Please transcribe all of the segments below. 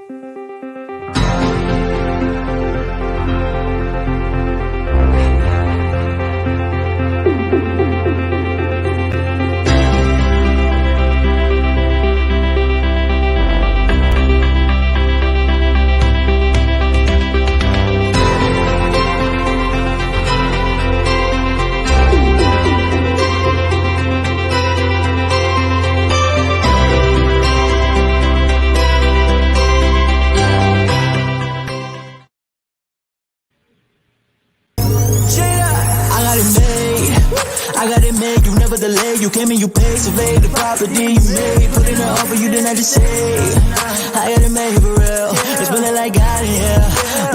You came and you paid, surveyed the property you made. Put in an offer you didn't have to say. I got it made for real. It's been like God in here.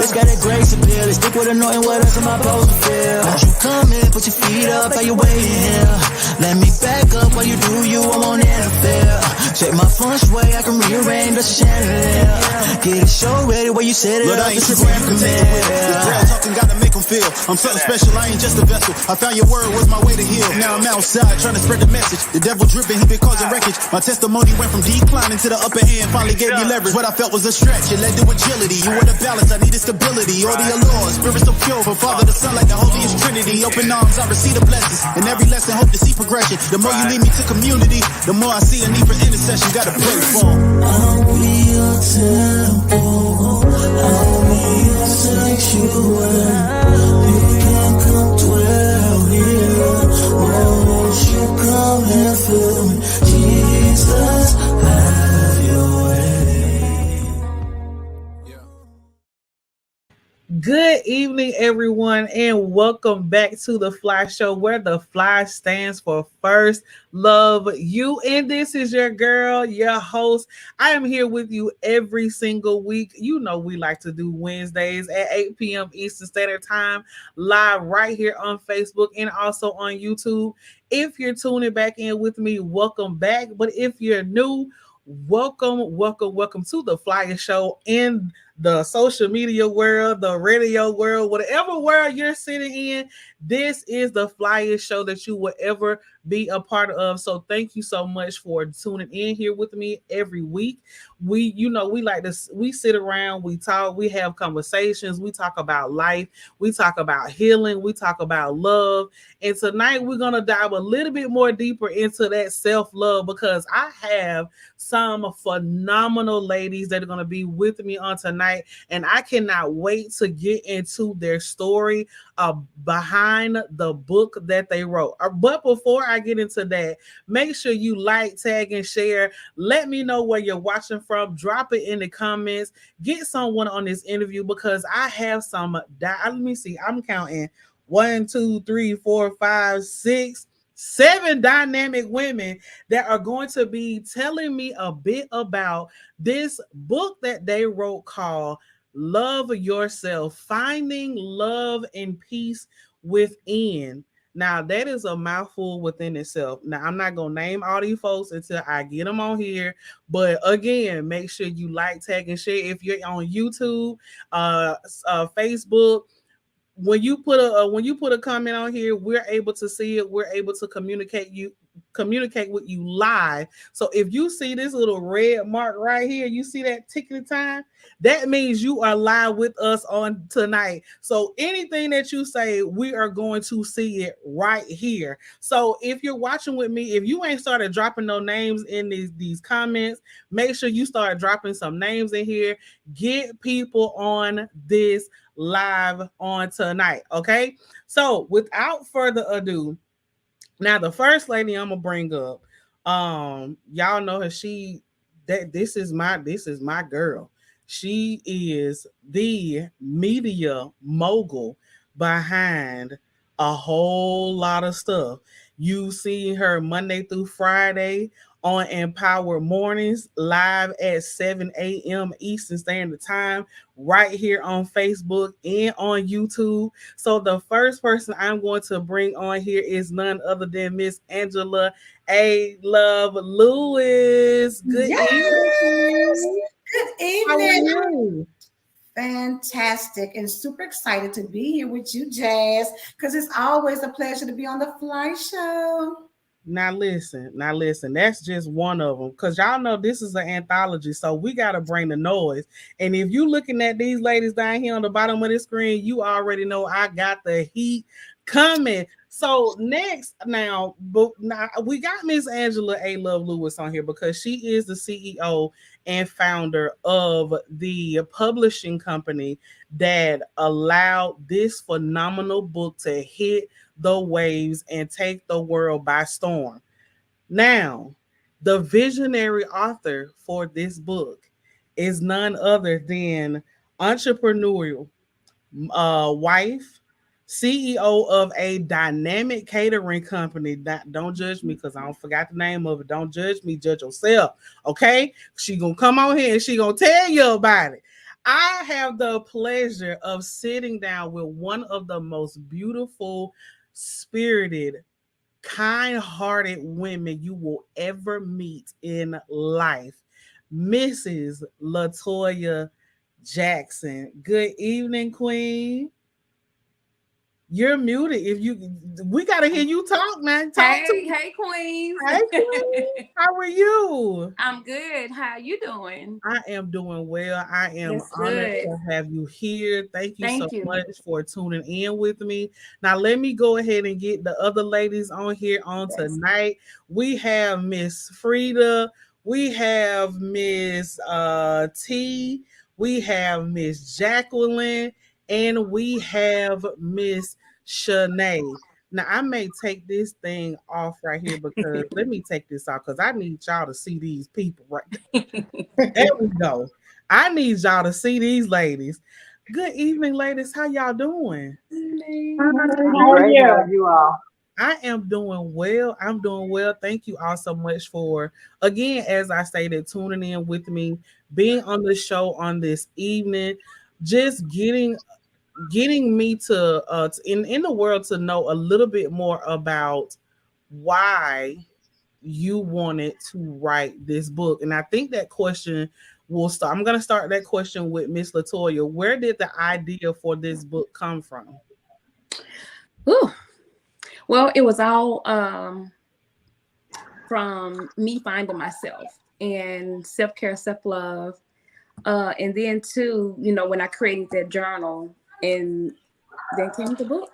Bitch got a grace appeal. It's thick with annoying. What else am I supposed to feel? Won't you come in, put your feet up, how you waiting here? Let me back up while you do you. I'm on NFL. Check my feng shui, I can rearrange the chandelier. Get a show ready where you set it Lord, up. I ain't too grand, you can take it with it. The girl talking gotta make them feel. I'm something special, I ain't just a vessel. I found your word was my way to heal. Now I'm outside trying to spread the message. The devil dripping, he been causing wreckage. My testimony went from declining to the upper hand, finally gave me leverage. What I felt was a stretch, it led to agility. You were the balance, I needed stability. All the allure, spirit so pure, from Father to Son like the holiest Trinity. Open arms, I receive the blessings. In every lesson, hope to see progression. The more you lead me to community, the more I see a need for intercession. Gotta pray for. I'll be your temple, I'll be your sanctuary. You can come dwell here. Why won't you come and fill me? Jesus, have your way. Good evening, everyone, and welcome back to the F.L.Y Show, where the F.L.Y stands for First Love You. And this is your girl, your host. I am here with you every single week. You know we like to do Wednesdays at 8 p.m. Eastern Standard Time, live right here on Facebook and also on YouTube. If you're tuning back in with me, welcome back. But if you're new, welcome to the F.L.Y Show in the social media world, the radio world, whatever world you're sitting in. This is the F.L.Y Show that you will ever be a part of. So thank you so much for tuning in here with me every week. We like to, we sit around, we talk, we have conversations, we talk about life, we talk about healing, we talk about love. And tonight we're going to dive a little bit more deeper into that self-love, because I have some phenomenal ladies that are going to be with me on tonight, and I cannot wait to get into their story behind the book that they wrote. But before I get into that, make sure you like, tag, and share. Let me know where you're watching from. Drop it in the comments. Get someone on this interview, because I have some. Let me see. I'm counting 1, 2, 3, 4, 5, 6, 7 dynamic women that are going to be telling me a bit about this book that they wrote called Love Yourself, Finding Love and Peace Within. Now, that is a mouthful within itself. Now, I'm not going to name all these folks until I get them on here. But again, make sure you like, tag, and share. If you're on YouTube, Facebook, when you put a comment on here, we're able to see it. We're able to communicate with you live. So if you see this little red mark right here, you see that ticking time, that means you are live with us on tonight. So anything that you say, we are going to see it right here. So if you're watching with me, if you ain't started dropping no names in these comments, make sure you start dropping some names in here. Get people on this live on tonight. Okay, so without further ado, now the first lady I'm gonna bring up, y'all know her. This is my girl. She is the media mogul behind a whole lot of stuff. You see her Monday through Friday on Empowered Mornings, live at 7 a.m. Eastern Standard Time, right here on Facebook and on YouTube. So the first person I'm going to bring on here is none other than Miss Angela A. Love Lewis. Good evening. Good evening. How are you? Fantastic, and super excited to be here with you, Jazz, because it's always a pleasure to be on the F.L.Y Show. Now listen. That's just one of them, cause y'all know this is an anthology, so we gotta bring the noise. And if you looking at these ladies down here on the bottom of the screen, you already know I got the heat coming. So next, now we got Miss Angela A. Love Lewis on here because she is the CEO and founder of the publishing company that allowed this phenomenal book to hit the waves and take the world by storm. Now, the visionary author for this book is none other than entrepreneurial wife, CEO of a dynamic catering company. Don't judge me because I don't forgot the name of it. Don't judge me, judge yourself. Okay, she gonna come on here and she gonna tell you about it. I have the pleasure of sitting down with one of the most beautiful, spirited, kind-hearted women you will ever meet in life, Mrs. Latoya Jackson. Good evening, Queen. You're muted. If you, we gotta hear you talk, man. Talk to Hey, me. hey, Queens. Hey, Queen. How are you? I'm good. How you doing? I am doing well. I am That's honored good. to have you here. Thank you so Thank you. much for tuning in with me. Now, let me go ahead and get the other ladies on here on Yes. tonight. We have Miss Frida. We have Miss T. We have Miss Jacqueline. And we have Miss Shanae. Now, I may take this thing off right here because let me take this off because I need y'all to see these people right there we go. I need y'all to see these ladies. Good evening, ladies. How y'all doing? I'm great. How are you all? I am doing well. I'm doing well. Thank you all so much for, again, as I stated, tuning in with me, being on the show on this evening, just getting me to in the world to know a little bit more about why you wanted to write this book. And I think that question will start. I'm going to start that question with Miss Latoya. Where did the idea for this book come from? Ooh. Well, it was all from me finding myself and self-care, self-love. And then too, when I created that journal, and then came the book.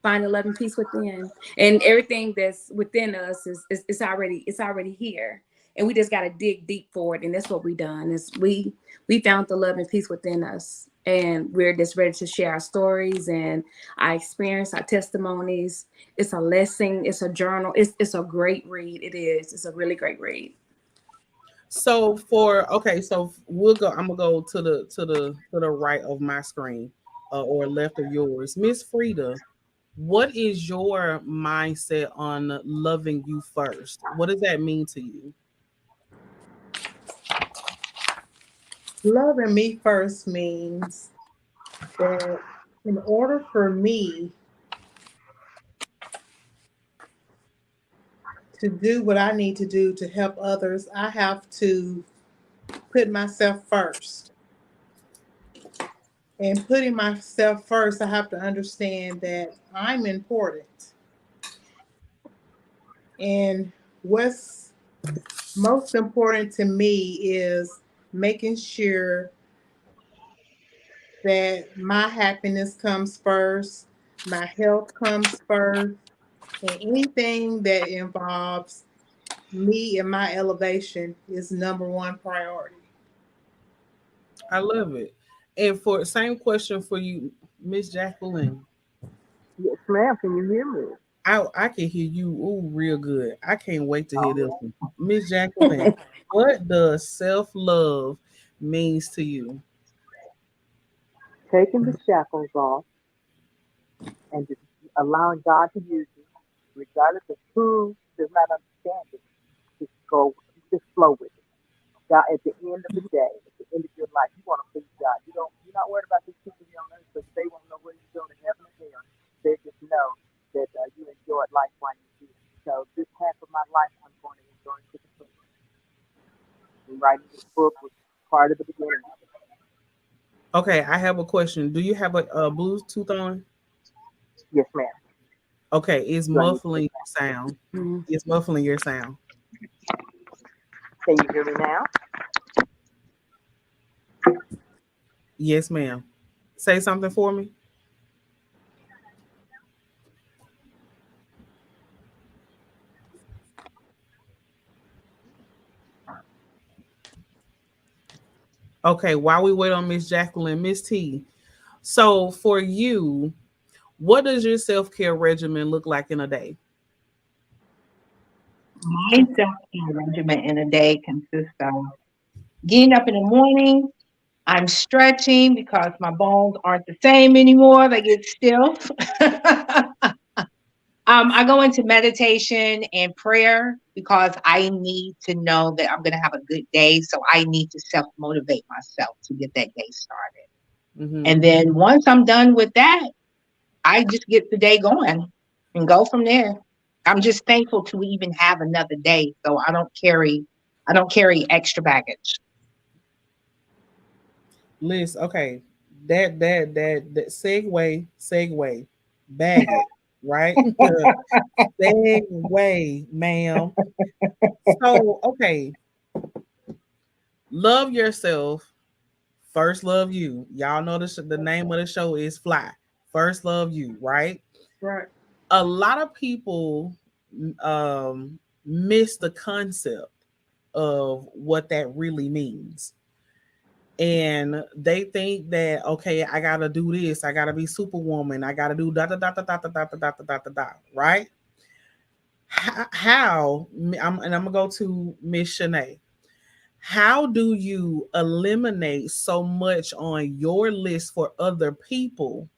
Find 11 Peace Within, and everything that's within us is already here, and we just got to dig deep for it. And that's what we done is we found the love and peace within us, and we're just ready to share our stories and our experience, our testimonies. It's a lesson, it's a journal, it's a great read. It's a really great read. So we'll go. I'm gonna go to the right of my screen, or left of yours, Miss Frida. What is your mindset on loving you first? What does that mean to you? Loving me first means that in order for me to do what I need to do to help others, I have to put myself first. And putting myself first, I have to understand that I'm important. And what's most important to me is making sure that my happiness comes first, my health comes first, and anything that involves me and my elevation is number one priority. I love it. And for same question for you, Miss Jacqueline. Yes, ma'am. Can you hear me? I can hear you real good. I can't wait to hear this one. Miss Jacqueline, what does self-love means to you? Taking the shackles off and just allowing God to use you, regardless of who does not understand it. Just go, just flow with it. God, at the end of the day, at the end of your life, you want to please God. You're not worried about these people here on earth because they won't know where you're going to heaven or hell. They just know that you enjoyed life while you're here. So this half of my life, I'm going to enjoy to the fullest. And writing this book was part of the beginning of it. Okay, I have a question. Do you have a Bluetooth on? Yes, ma'am. Okay, it's Do I need muffling your sound. Mhm. It's muffling your sound. Can you hear me now? Yes, ma'am. Say something for me. Okay, while we wait on Miss Jacqueline, Miss T. So for you, what does your self-care regimen look like in a day? My self-care regimen in a day consists of getting up in the morning. I'm stretching because my bones aren't the same anymore. They get stiff. I go into meditation and prayer because I need to know that I'm going to have a good day. So I need to self motivate myself to get that day started. Mm-hmm. And then once I'm done with that, I just get the day going and go from there. I'm just thankful to even have another day, so I don't carry extra baggage. Liz, okay. That segue, bag it, right? Segue, ma'am. So, okay, love yourself. First love you. Y'all know the name of the show is Fly. First love you, right? Right. A lot of people miss the concept of what that really means. And they think that okay, I gotta do this, I gotta be superwoman, I gotta do da da da da da da da da da da da da, right? How and I'm gonna go to Miss Shanae. How do you eliminate so much on your list for other people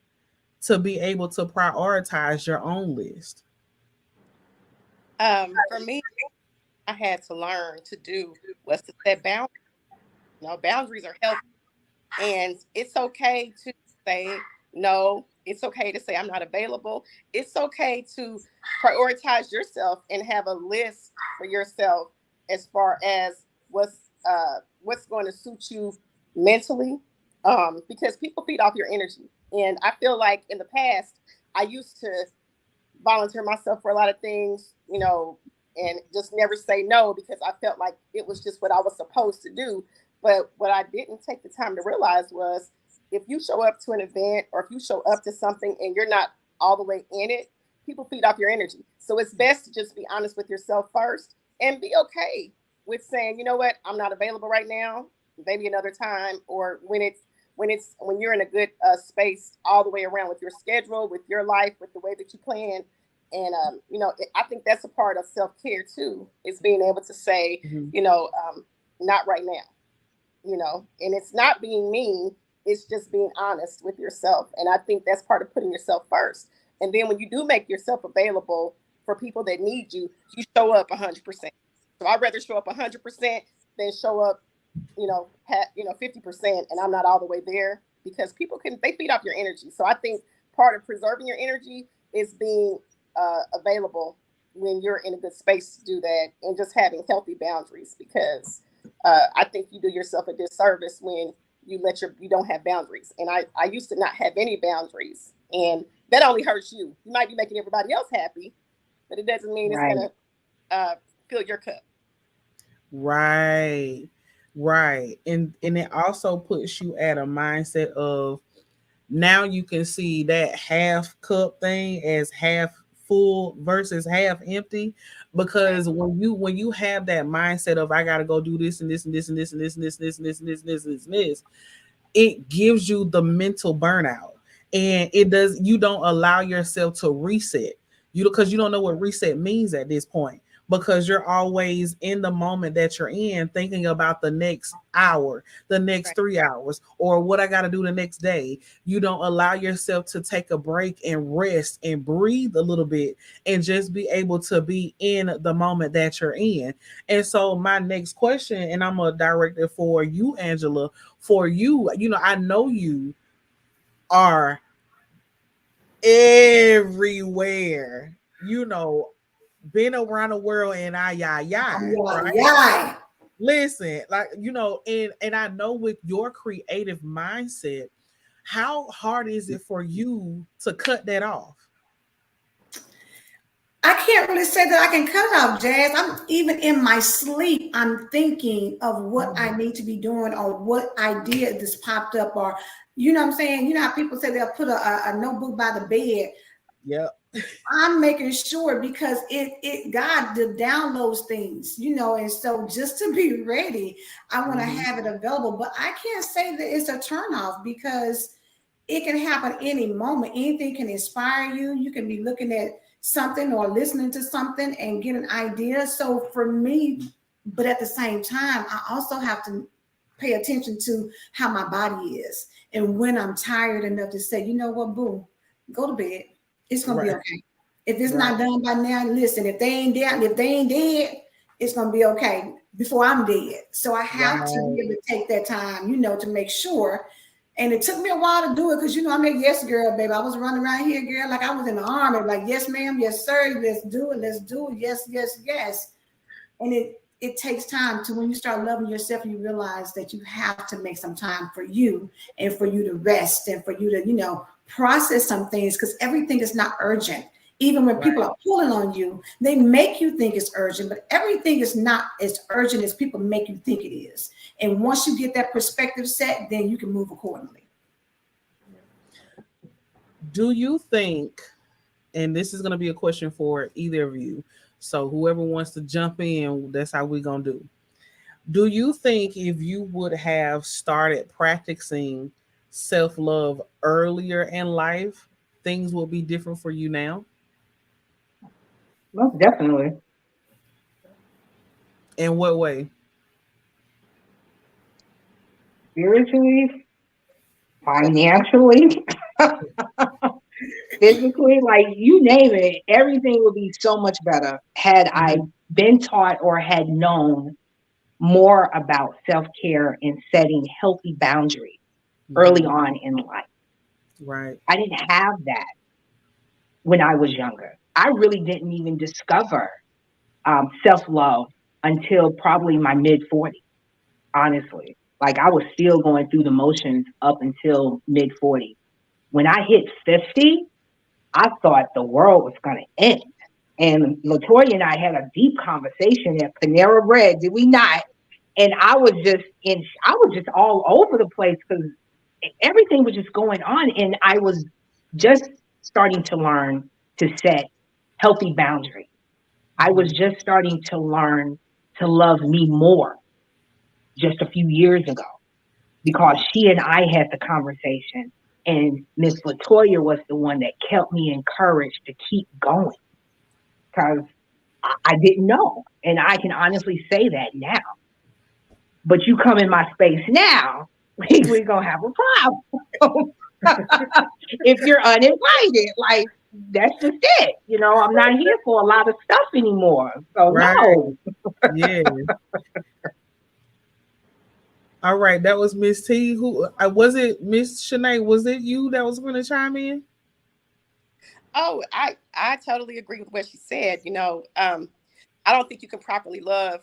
to be able to prioritize your own list? For me, I had to learn to do was to set boundaries. Boundaries are healthy. And it's okay to say no. It's okay to say I'm not available. It's okay to prioritize yourself and have a list for yourself as far as what's going to suit you mentally. Because people feed off your energy. And I feel like in the past, I used to volunteer myself for a lot of things, and just never say no because I felt like it was just what I was supposed to do. But what I didn't take the time to realize was if you show up to an event or if you show up to something and you're not all the way in it, people feed off your energy. So it's best to just be honest with yourself first and be okay with saying, you know what, I'm not available right now, maybe another time, or when you're in a good space all the way around with your schedule, with your life, with the way that you plan. And I think that's a part of self-care too, is being able to say, Mm-hmm. not right now, and it's not being mean, it's just being honest with yourself. And I think that's part of putting yourself first. And then when you do make yourself available for people that need you, you show up 100%. So I'd rather show up 100% than show up 50%, and I'm not all the way there, because they feed off your energy. So I think part of preserving your energy is being available when you're in a good space to do that, and just having healthy boundaries, because I think you do yourself a disservice when you don't have boundaries. And I used to not have any boundaries, and that only hurts you. You might be making everybody else happy, but it doesn't mean it's Right. gonna fill your cup. Right. Right. And it also puts you at a mindset of now you can see that half cup thing as half full versus half empty. Because when you have that mindset of I gotta go do this and this and this and this and this and this and this and this and this and this and this, it gives you the mental burnout, and you don't allow yourself to reset, because you don't know what reset means at this point, because you're always in the moment that you're in thinking about the next hour, the next Right. 3 hours, or what I got to do the next day. You don't allow yourself to take a break and rest and breathe a little bit and just be able to be in the moment that you're in. And so my next question, and I'm gonna direct it for you, Angela, for you, I know you are everywhere, been around the world and Yeah, right? yeah. Listen, like, and I know with your creative mindset, how hard is it for you to cut that off? I can't really say that I can cut it off, Jazz. I'm even in my sleep, I'm thinking of what I need to be doing or what idea just popped up, or you know what I'm saying? You know how people say they'll put a notebook by the bed. Yeah. I'm making sure because it God downloads things, you know, and so just to be ready, I want to have it available. But I can't say that it's a turnoff because it can happen any moment. Anything can inspire you. You can be looking at something or listening to something and get an idea. So for me, but at the same time, I also have to pay attention to how my body is and when I'm tired enough to say, you know what, boo, go to bed. It's gonna be okay. If it's not done by now, listen, if they ain't dead, it's gonna be okay before I'm dead. So I have to be able to take that time, you know, to make sure. And it took me a while to do it because, you know, I'm a yes girl, baby. I was running around here, girl, like I was in the army, like, yes, ma'am, yes, sir, let's do it, yes, yes, yes. And it takes time to, when you start loving yourself, you realize that you have to make some time for you and for you to rest and for you to, you know, process some things because everything is not urgent. Even when people are pulling on you, they make you think it's urgent, but everything is not as urgent as people make you think it is. And once you get that perspective set, then you can move accordingly. Do you think, and this is going to be a question for either of you, so whoever wants to jump in, that's how we're going to do. Do you think if you would have started practicing self-love earlier in life, things will be different for you now? Most definitely. In what way? Spiritually, financially, physically, like you name it, everything would be so much better had I been taught or had known more about self-care and setting healthy boundaries early on in life. Right. I didn't have that when I was younger. I really didn't even discover self-love until probably my mid-40s, honestly. Like I was still going through the motions up until mid-40s. When I hit 50, I thought the world was going to end. And Latoya and I had a deep conversation at Panera Bread, did we not? And I was just all over the place because everything was just going on. And I was just starting to learn to set healthy boundaries. I was just starting to learn to love me more just a few years ago because she and I had the conversation. And Miss Latoya was the one that kept me encouraged to keep going because I didn't know. And I can honestly say that now. But you come in my space now, we're going to have a problem. If you're uninvited, like, that's just it. You know, I'm not here for a lot of stuff anymore. So, no. Yeah. All right. That was Miss T. Who was it? Miss Shanae, was it you that was going to chime in? Oh, I totally agree with what she said. You know, I don't think you can properly love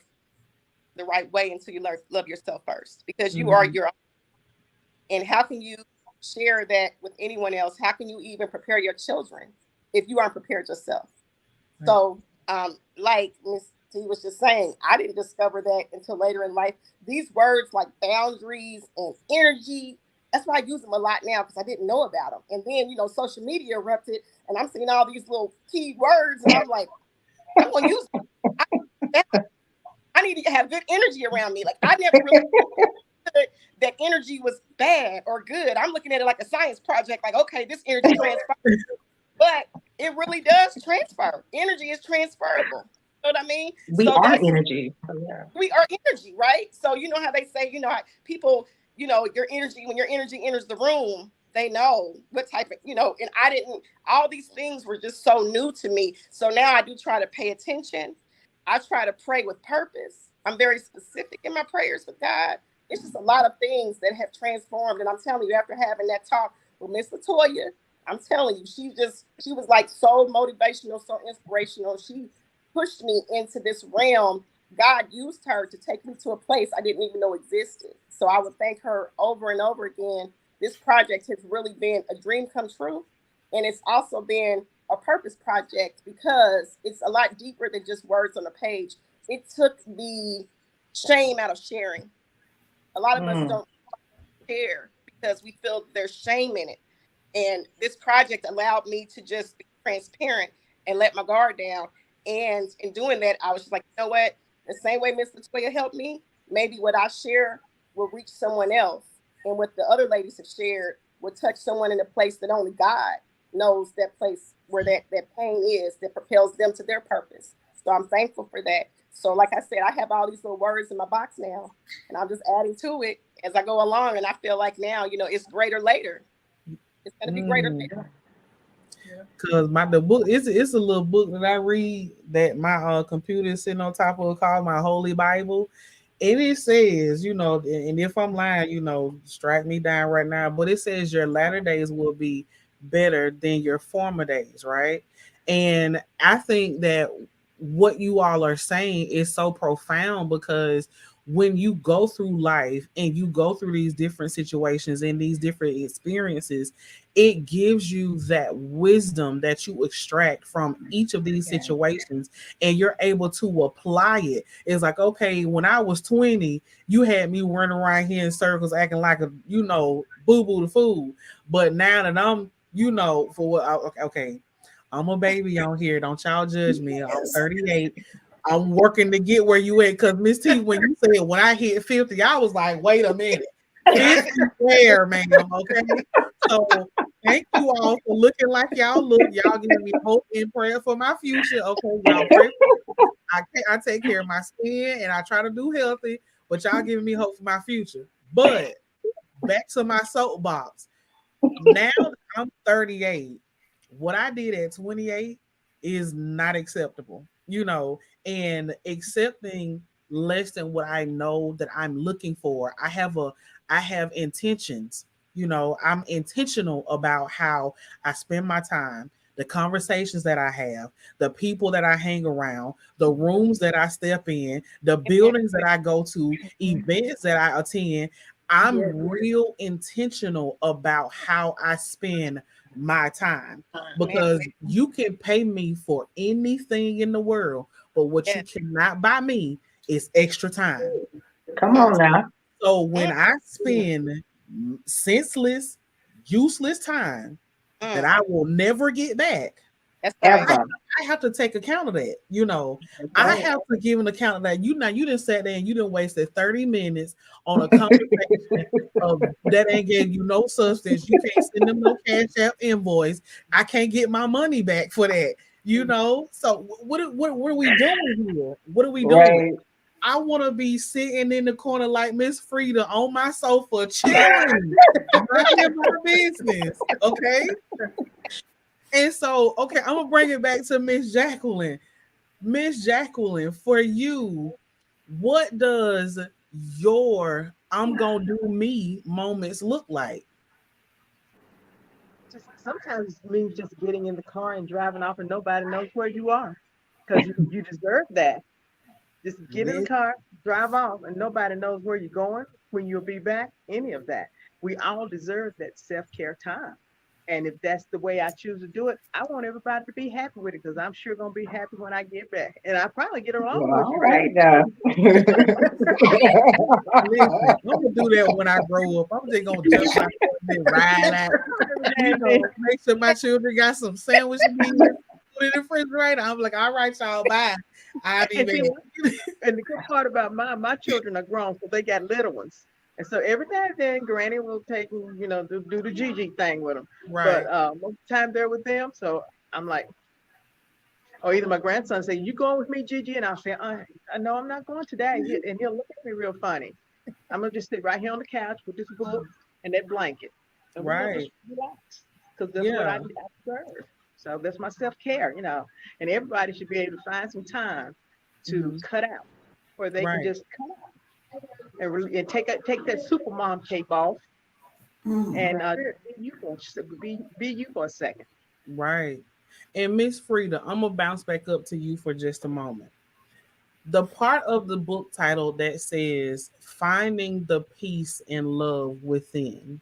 the right way until you love yourself first, because you are your own. And how can you share that with anyone else? How can you even prepare your children if you aren't prepared yourself? Right. So, like Miss T was just saying, I didn't discover that until later in life. These words like boundaries and energy, that's why I use them a lot now because I didn't know about them. And then, you know, social media erupted and I'm seeing all these little key words and I'm like, I'm going to use them. I need to have good energy around me. Like I never really that energy was bad or good. I'm looking at it like a science project. Like, okay, this energy transfers, but it really does transfer. Energy is transferable. You know what I mean? We are energy. We are energy, right? So you know how they say, you know, how people, you know, your energy, when your energy enters the room, they know what type of, you know, and I didn't, all these things were just so new to me. So now I do try to pay attention. I try to pray with purpose. I'm very specific in my prayers with God. It's just a lot of things that have transformed. And I'm telling you, after having that talk with Miss Latoya, I'm telling you, she was like so motivational, so inspirational. She pushed me into this realm. God used her to take me to a place I didn't even know existed. So I would thank her over and over again. This project has really been a dream come true. And it's also been a purpose project because it's a lot deeper than just words on a page. It took the shame out of sharing. A lot of us don't share because we feel there's shame in it. And this project allowed me to just be transparent and let my guard down. And in doing that, I was just like, you know what? The same way Miss Latoya helped me, maybe what I share will reach someone else. And what the other ladies have shared will touch someone in a place that only God knows, that place where that pain is, that propels them to their purpose. So I'm thankful for that. So like I said, I have all these little words in my box now, and I'm just adding to it as I go along. And I feel like now, it's greater later. It's going to be greater later. Cause the book it's a little book that I read that my computer is sitting on top of, called my Holy Bible. And it says, and if I'm lying, strike me down right now, but it says your latter days will be better than your former days, right? And I think that what you all are saying is so profound, because when you go through life and you go through these different situations and these different experiences, it gives you that wisdom that you extract from each of these situations, and you're able to apply it. It's like, okay, when I was 20, you had me running around here in circles acting like a, boo-boo the fool. But now that I'm, for what, okay, I'm a baby on here. Don't y'all judge me. I'm 38. I'm working to get where you at. Because Miss T, when you said when I hit 50, I was like, wait a minute. 50 where, ma'am? Okay. So thank you all for looking like y'all look. Y'all giving me hope and prayer for my future. Okay, y'all pray for me. I take care of my skin and I try to do healthy, but y'all giving me hope for my future. But back to my soapbox. Now that I'm 38, what I did at 28 is not acceptable, and accepting less than what I know that I'm looking for. I have intentions. I'm intentional about how I spend my time, the conversations that I have, the people that I hang around, the rooms that I step in, the buildings that I go to, events that I attend. I'm real intentional about how I spend my time, because you can pay me for anything in the world, but what you cannot buy me is extra time. Come on now. So when I spend senseless, useless time that I will never get back, Ever. I have to take account of that. I have to give an account of that. You didn't sat there and you didn't wasted 30 minutes on a conversation of that ain't gave you no substance. You can't send them no cash app invoice. I can't get my money back for that. So what are we doing here? What are we doing? Right. I want to be sitting in the corner like Miss Frida on my sofa, chilling, minding my business. Okay. And so, okay, I'm gonna bring it back to Miss Jacqueline. Miss Jacqueline, for you, what does your I'm gonna do me moments look like? Just sometimes it means just getting in the car and driving off and nobody knows where you are. Because you deserve that. Just get in the car, drive off, and nobody knows where you're going, when you'll be back, any of that. We all deserve that self-care time. And if that's the way I choose to do it, I want everybody to be happy with it, because I'm sure going to be happy when I get back. And I probably get along with All you. right now. Listen, I'm gonna do that when I grow up. I'm just gonna jump out and ride out. Make sure my children got some sandwich meat, put it in the refrigerator. I'm like, all right, y'all, bye. I'll be back. And the good part about my children are grown, so they got little ones. And so every now and then, Granny will take them, do the Gigi thing with them. Right. But most of the time they're with them. So I'm like, or either my grandson say, "You going with me, Gigi?" And I'll say, "No, I'm not going today." And he'll look at me real funny. I'm gonna just sit right here on the couch with this book and that blanket, and we're gonna just relax, because that's what I deserve. So that's my self-care, And everybody should be able to find some time to cut out, where they can just cut out and take that super mom cape off, and be you for a second. Right. And Miss Frida, I'm gonna bounce back up to you for just a moment. The part of the book title that says finding the peace and love within,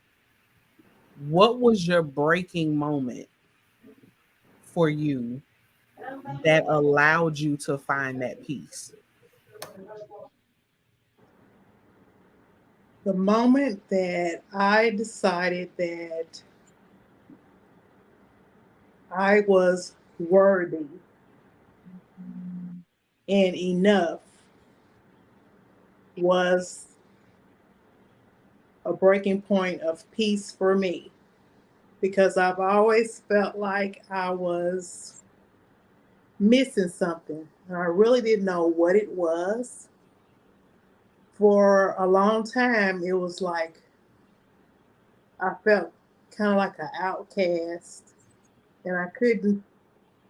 what was your breaking moment for you that allowed you to find that peace? The moment that I decided that I was worthy and enough was a breaking point of peace for me, because I've always felt like I was missing something and I really didn't know what it was. For a long time, it was like I felt kind of like an outcast, and I couldn't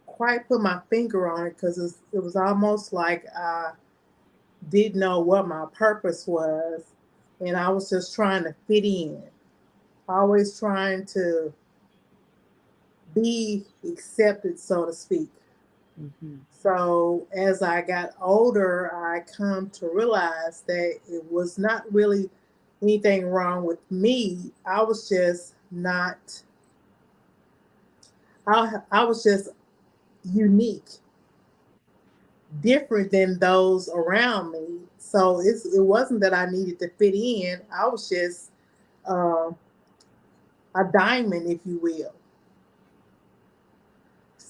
quite put my finger on it because it was almost like I didn't know what my purpose was, and I was just trying to fit in, always trying to be accepted, so to speak. Mm-hmm. So as I got older, I come to realize that it was not really anything wrong with me. I was just not, I was just unique, different than those around me. So it wasn't that I needed to fit in. I was just uh, a diamond, if you will.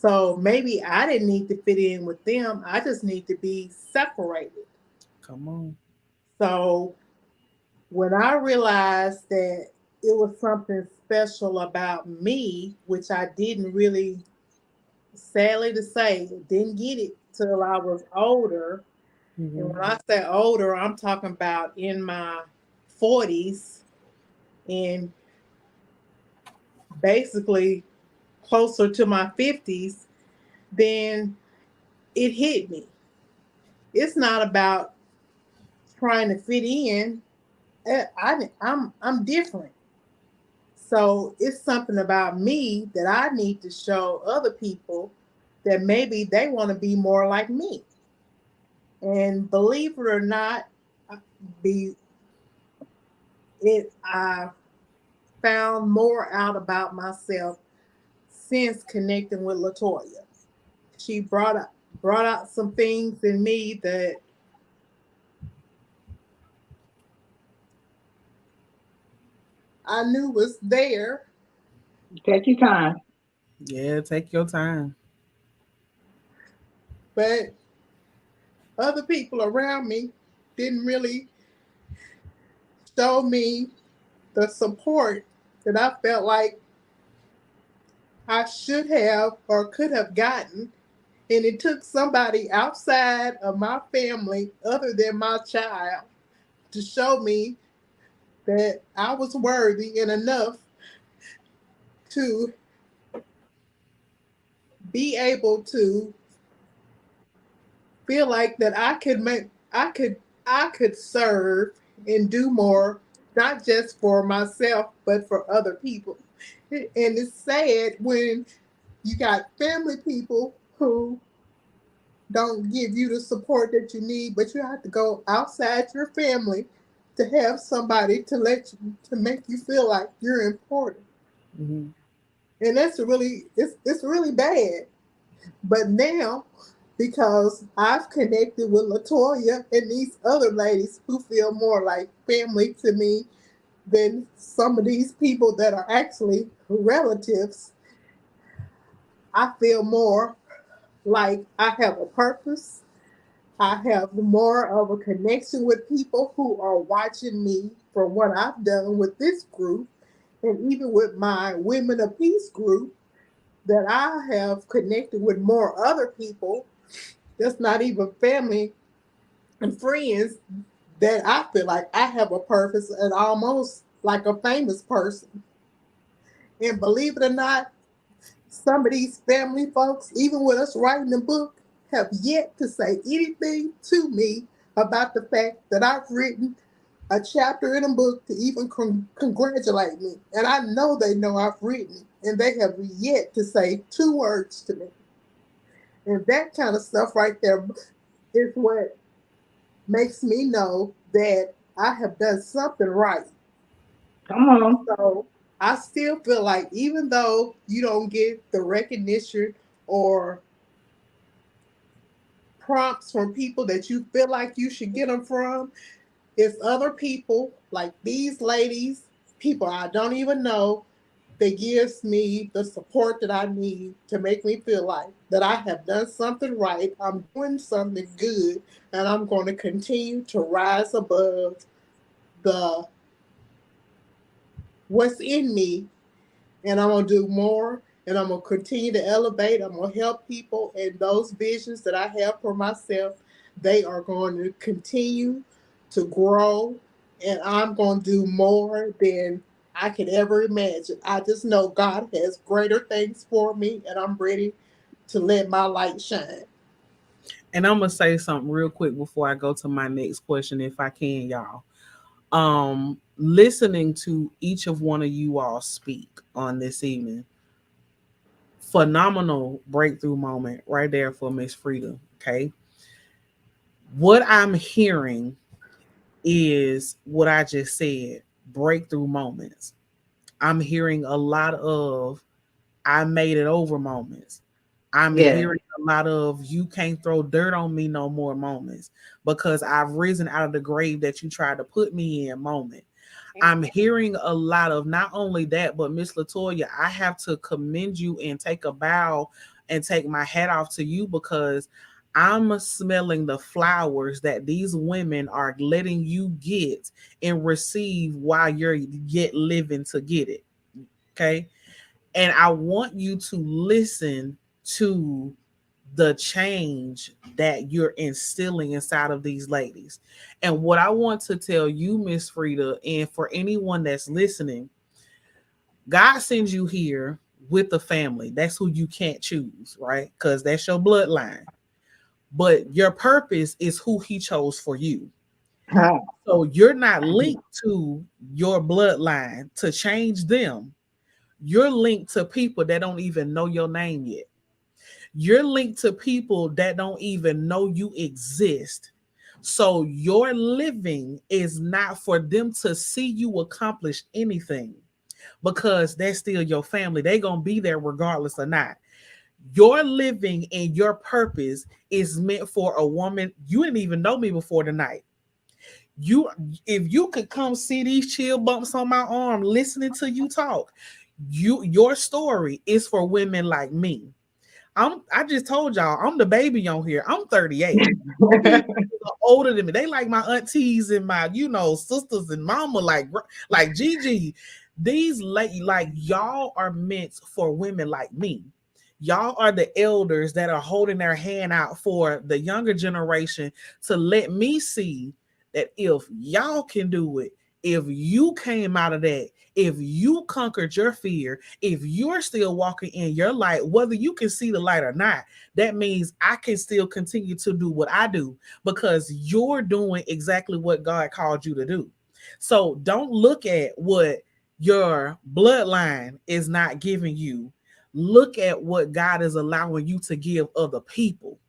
So maybe I didn't need to fit in with them. I just need to be separated. Come on. So when I realized that it was something special about me, which I didn't really, sadly to say, didn't get it till I was older. And Mm-hmm. when I say older, I'm talking about in my 40s and basically closer to my 50s, then it hit me. It's not about trying to fit in. I'm different. So it's something about me that I need to show other people that maybe they want to be more like me. And believe it or not, be it I found more out about myself since connecting with Latoya. She brought out some things in me that I knew was there, Take your time. Yeah, take your time. but other people around me didn't really show me the support that I felt like I should have or could have gotten. And it took somebody outside of my family, other than my child, to show me that I was worthy and enough to be able to feel like that I could serve and do more, not just for myself, but for other people. And it's sad when you got family people who don't give you the support that you need, but you have to go outside your family to have somebody to let you to make you feel like you're important. Mm-hmm. And that's really it's really bad. But now, because I've connected with Latoya and these other ladies who feel more like family to me than some of these people that are actually relatives, I feel more like I have a purpose. I have more of a connection with people who are watching me for what I've done with this group and even with my Women of Peace group, that I have connected with more other people that's not even family and friends, that I feel like I have a purpose and almost like a famous person. And believe it or not, some of these family folks, even with us writing the book, have yet to say anything to me about the fact that I've written a chapter in a book to even congratulate me. And I know I've written it, and they have yet to say two words to me. And that kind of stuff right there is what makes me know that I have done something right. Come on. So I still feel like even though you don't get the recognition or prompts from people that you feel like you should get them from. It's other people like these ladies, people I don't even know, that gives me the support that I need to make me feel like that I have done something right, I'm doing something good, and I'm going to continue to rise above the what's in me, and I'm going to do more, and I'm going to continue to elevate. I'm going to help people, and those visions that I have for myself, they are going to continue to grow, and I'm going to do more than I could ever imagine. I just know God has greater things for me, and I'm ready to let my light shine. And I'm gonna say something real quick before I go to my next question, if I can, y'all. Listening to each of one of you all speak on this evening, phenomenal breakthrough moment right there for Miss Frida. Okay. What I'm hearing is what I just said, breakthrough moments. I'm hearing a lot of I made it over moments. I'm Yeah. hearing a lot of you can't throw dirt on me no more moments because I've risen out of the grave that you tried to put me in moment. I'm hearing a lot of not only that, but Miss Latoya, I have to commend you and take a bow and take my hat off to you because I'm smelling the flowers that these women are letting you get and receive while you're yet living to get it. Okay. And I want you to listen to the change that you're instilling inside of these ladies. And what I want to tell you, Miss Frida, and for anyone that's listening, God sends you here with the family. That's who you can't choose, right? Because that's your bloodline. But your purpose is who he chose for you. So you're not linked to your bloodline to change them. You're linked to people that don't even know your name yet. You're linked to people that don't even know you exist. So your living is not for them to see you accomplish anything because that's still your family. They're going to be there regardless or not. Your living and your purpose is meant for a woman. You didn't even know me before tonight. You, if you could come see these chill bumps on my arm, listening to you talk, your story is for women like me. I just told y'all I'm the baby on here. I'm 38. These are older than me. They like my aunties and my, sisters and mama, like Gigi. These like y'all are meant for women like me. Y'all are the elders that are holding their hand out for the younger generation to let me see that if y'all can do it, if you came out of that, if you conquered your fear, if you're still walking in your light, whether you can see the light or not, that means I can still continue to do what I do because you're doing exactly what God called you to do. So don't look at what your bloodline is not giving you. Look at what God is allowing you to give other people.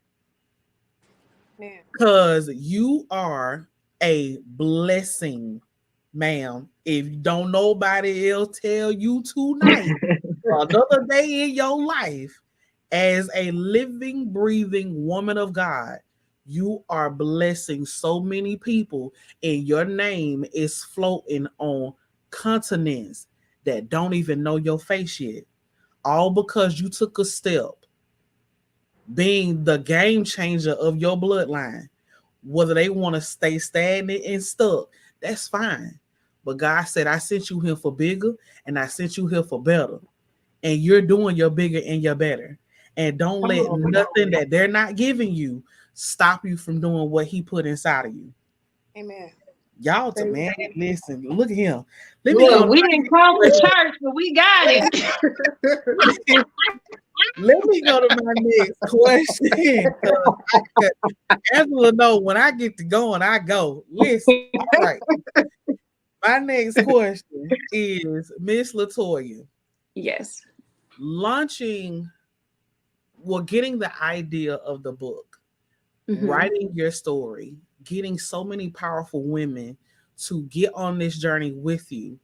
Because you are a blessing, ma'am. If don't nobody else tell you tonight, another day in your life, as a living, breathing woman of God, you are blessing so many people, and your name is floating on continents that don't even know your face yet. All because you took a step being the game changer of your bloodline. Whether they want to stay stagnant and stuck, that's fine. But God said, I sent you here for bigger and I sent you here for better. And you're doing your bigger and your better. And don't let nothing that they're not giving you stop you from doing what he put inside of you. Amen. Y'all, man, listen, look at him. Look, we didn't come for church, but we got it. Let me go to my next question. Angela, know when I get to going, I go. Listen, all right. My next question is Miss Latoya. Yes. Getting the idea of the book, writing your story, getting so many powerful women to get on this journey with you.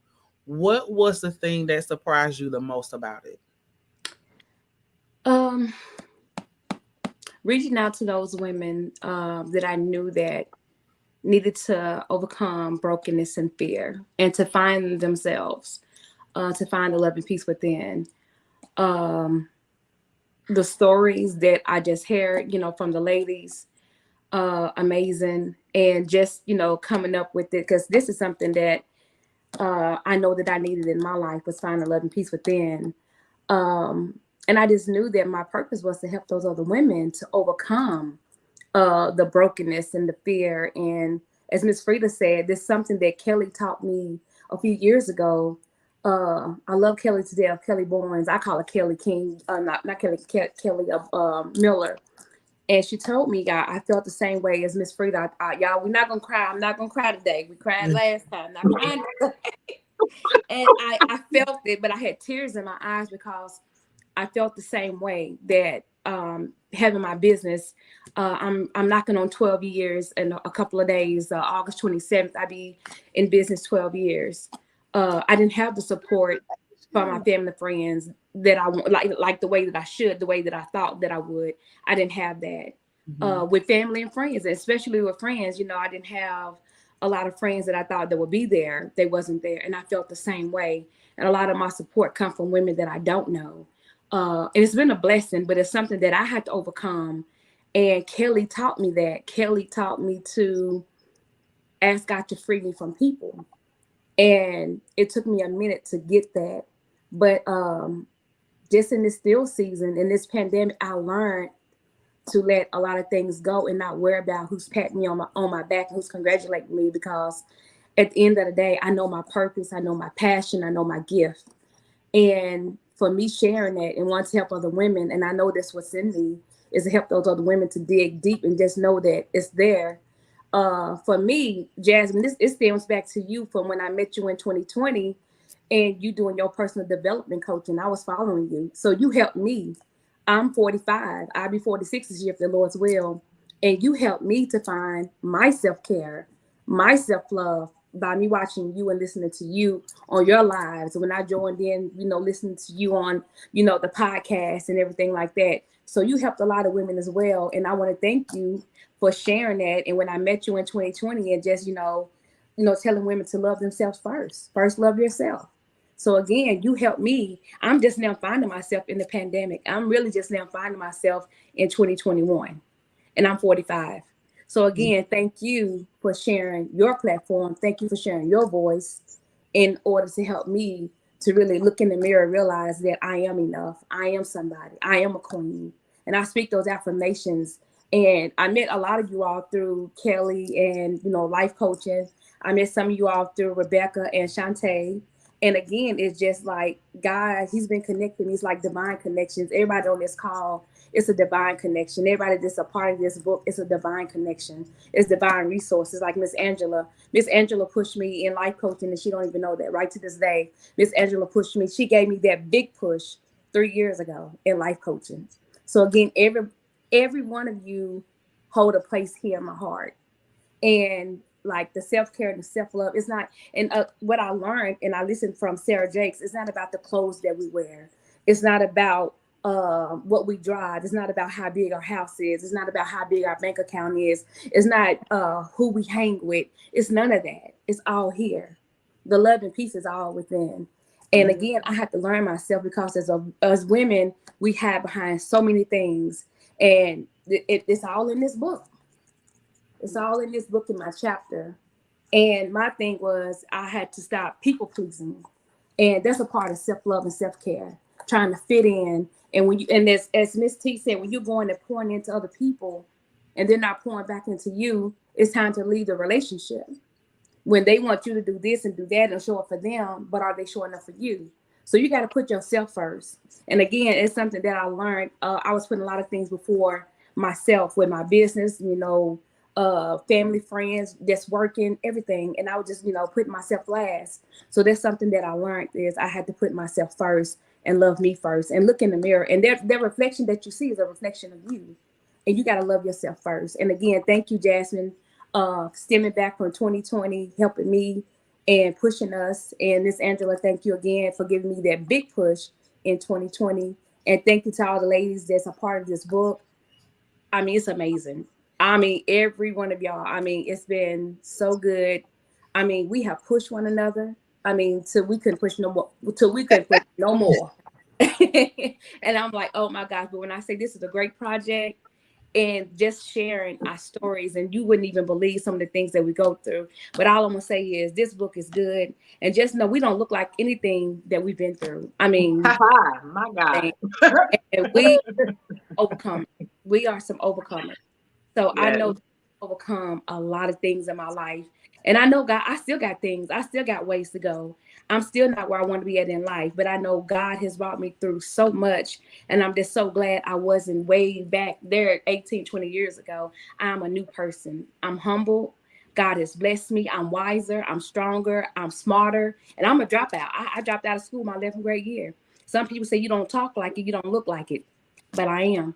What was the thing that surprised you the most about it? reaching out to those women that I knew that needed to overcome brokenness and fear and to find themselves, to find the love and peace within. Um, the stories that I just heard, from the ladies, amazing. And just, coming up with it, because this is something that I know that I needed in my life, was finding love and peace within. And I just knew that my purpose was to help those other women to overcome the brokenness and the fear. And as Miss Frida said, this is something that Kelly taught me a few years ago. I love Kelly to death, Kelly Boynes. I call her Kelly King, not Kelly, Kelly Miller. And she told me, y'all, I felt the same way as Miss Frida. Y'all, we're not gonna cry. I'm not gonna cry today. We cried last time. Not crying today. And I felt it, but I had tears in my eyes because I felt the same way that having my business. I'm knocking on 12 years in a couple of days. August 27th, I'll be in business 12 years. I didn't have the support from my family friends that I want, like the way that I should, the way that I thought that I would. I didn't have that with family and friends, especially with friends. I didn't have a lot of friends that I thought that would be there. They wasn't there, and I felt the same way. And a lot of my support come from women that I don't know. And it's been a blessing, but it's something that I had to overcome. And Kelly taught me that. Kelly taught me to ask God to free me from people. And it took me a minute to get that. But just in this still season, in this pandemic, I learned to let a lot of things go and not worry about who's patting me on my back and who's congratulating me, because at the end of the day, I know my purpose, I know my passion, I know my gift. And for me sharing that and wanting to help other women, and I know that's what's in me, is to help those other women to dig deep and just know that it's there. For me, Jasmine, it stems back to you from when I met you in 2020 and you doing your personal development coaching. I was following you. So you helped me. I'm 45. I'll be 46 this year if the Lord's will. And you helped me to find my self-care, my self-love by me watching you and listening to you on your lives. When I joined in, listening to you on, the podcast and everything like that. So you helped a lot of women as well. And I want to thank you for sharing that. And when I met you in 2020 and just, telling women to love themselves first. First, love yourself. So again, you helped me. I'm just now finding myself in the pandemic. I'm really just now finding myself in 2021, and I'm 45. So again, thank you for sharing your platform. Thank you for sharing your voice in order to help me to really look in the mirror and realize that I am enough. I am somebody. I am a queen. And I speak those affirmations. And I met a lot of you all through Kelly and, life coaching. I met some of you all through Rebecca and Shantae. And again, it's just like God, he's been connecting me. It's like divine connections. Everybody on this call, it's a divine connection. Everybody that's a part of this book, it's a divine connection. It's divine resources. Like Miss Angela. Miss Angela pushed me in life coaching, and she don't even know that right to this day. Miss Angela pushed me. She gave me that big push 3 years ago in life coaching. So again, every one of you hold a place here in my heart. And like the self-care and the self-love, it's not, and what I learned, and I listened from Sarah Jakes, it's not about the clothes that we wear. It's not about what we drive. It's not about how big our house is. It's not about how big our bank account is. It's not who we hang with. It's none of that. It's all here. The love and peace is all within. And again, I had to learn myself, because as women, we hide behind so many things. And it's all in this book. It's all in this book, in my chapter. And my thing was, I had to stop people pleasing. And that's a part of self-love and self-care, trying to fit in. And when you, and as Miss T said, when you're going and pouring into other people and they're not pouring back into you, it's time to leave the relationship. When they want you to do this and do that and show up for them, but are they showing up for you? So you got to put yourself first. And again, it's something that I learned. I was putting a lot of things before myself with my business, family, friends, just working, everything. And I was just, putting myself last. So that's something that I learned, is I had to put myself first and love me first and look in the mirror. And that reflection that you see is a reflection of you. And you got to love yourself first. And again, thank you, Jasmine, stemming back from 2020, helping me and pushing us. And Miss Angela, thank you again for giving me that big push in 2020. And thank you to all the ladies that's a part of this book. I mean, it's amazing. I mean, every one of y'all. I mean, it's been so good. I mean, we have pushed one another. I mean, till we couldn't push no more. Till we couldn't push no more. And I'm like, oh my gosh! But when I say this is a great project, and just sharing our stories, and you wouldn't even believe some of the things that we go through. But all I'm gonna say is this book is good, and just know we don't look like anything that we've been through. I mean, My God. and we overcome. We are some overcomers. So I Yes. know to overcome a lot of things in my life. And I know God, I still got things. I still got ways to go. I'm still not where I want to be at in life, but I know God has brought me through so much. And I'm just so glad I wasn't way back there 18, 20 years ago. I'm a new person. I'm humble. God has blessed me. I'm wiser. I'm stronger. I'm smarter. And I'm a dropout. I dropped out of school my 11th grade year. Some people say you don't talk like it, you don't look like it, but I am.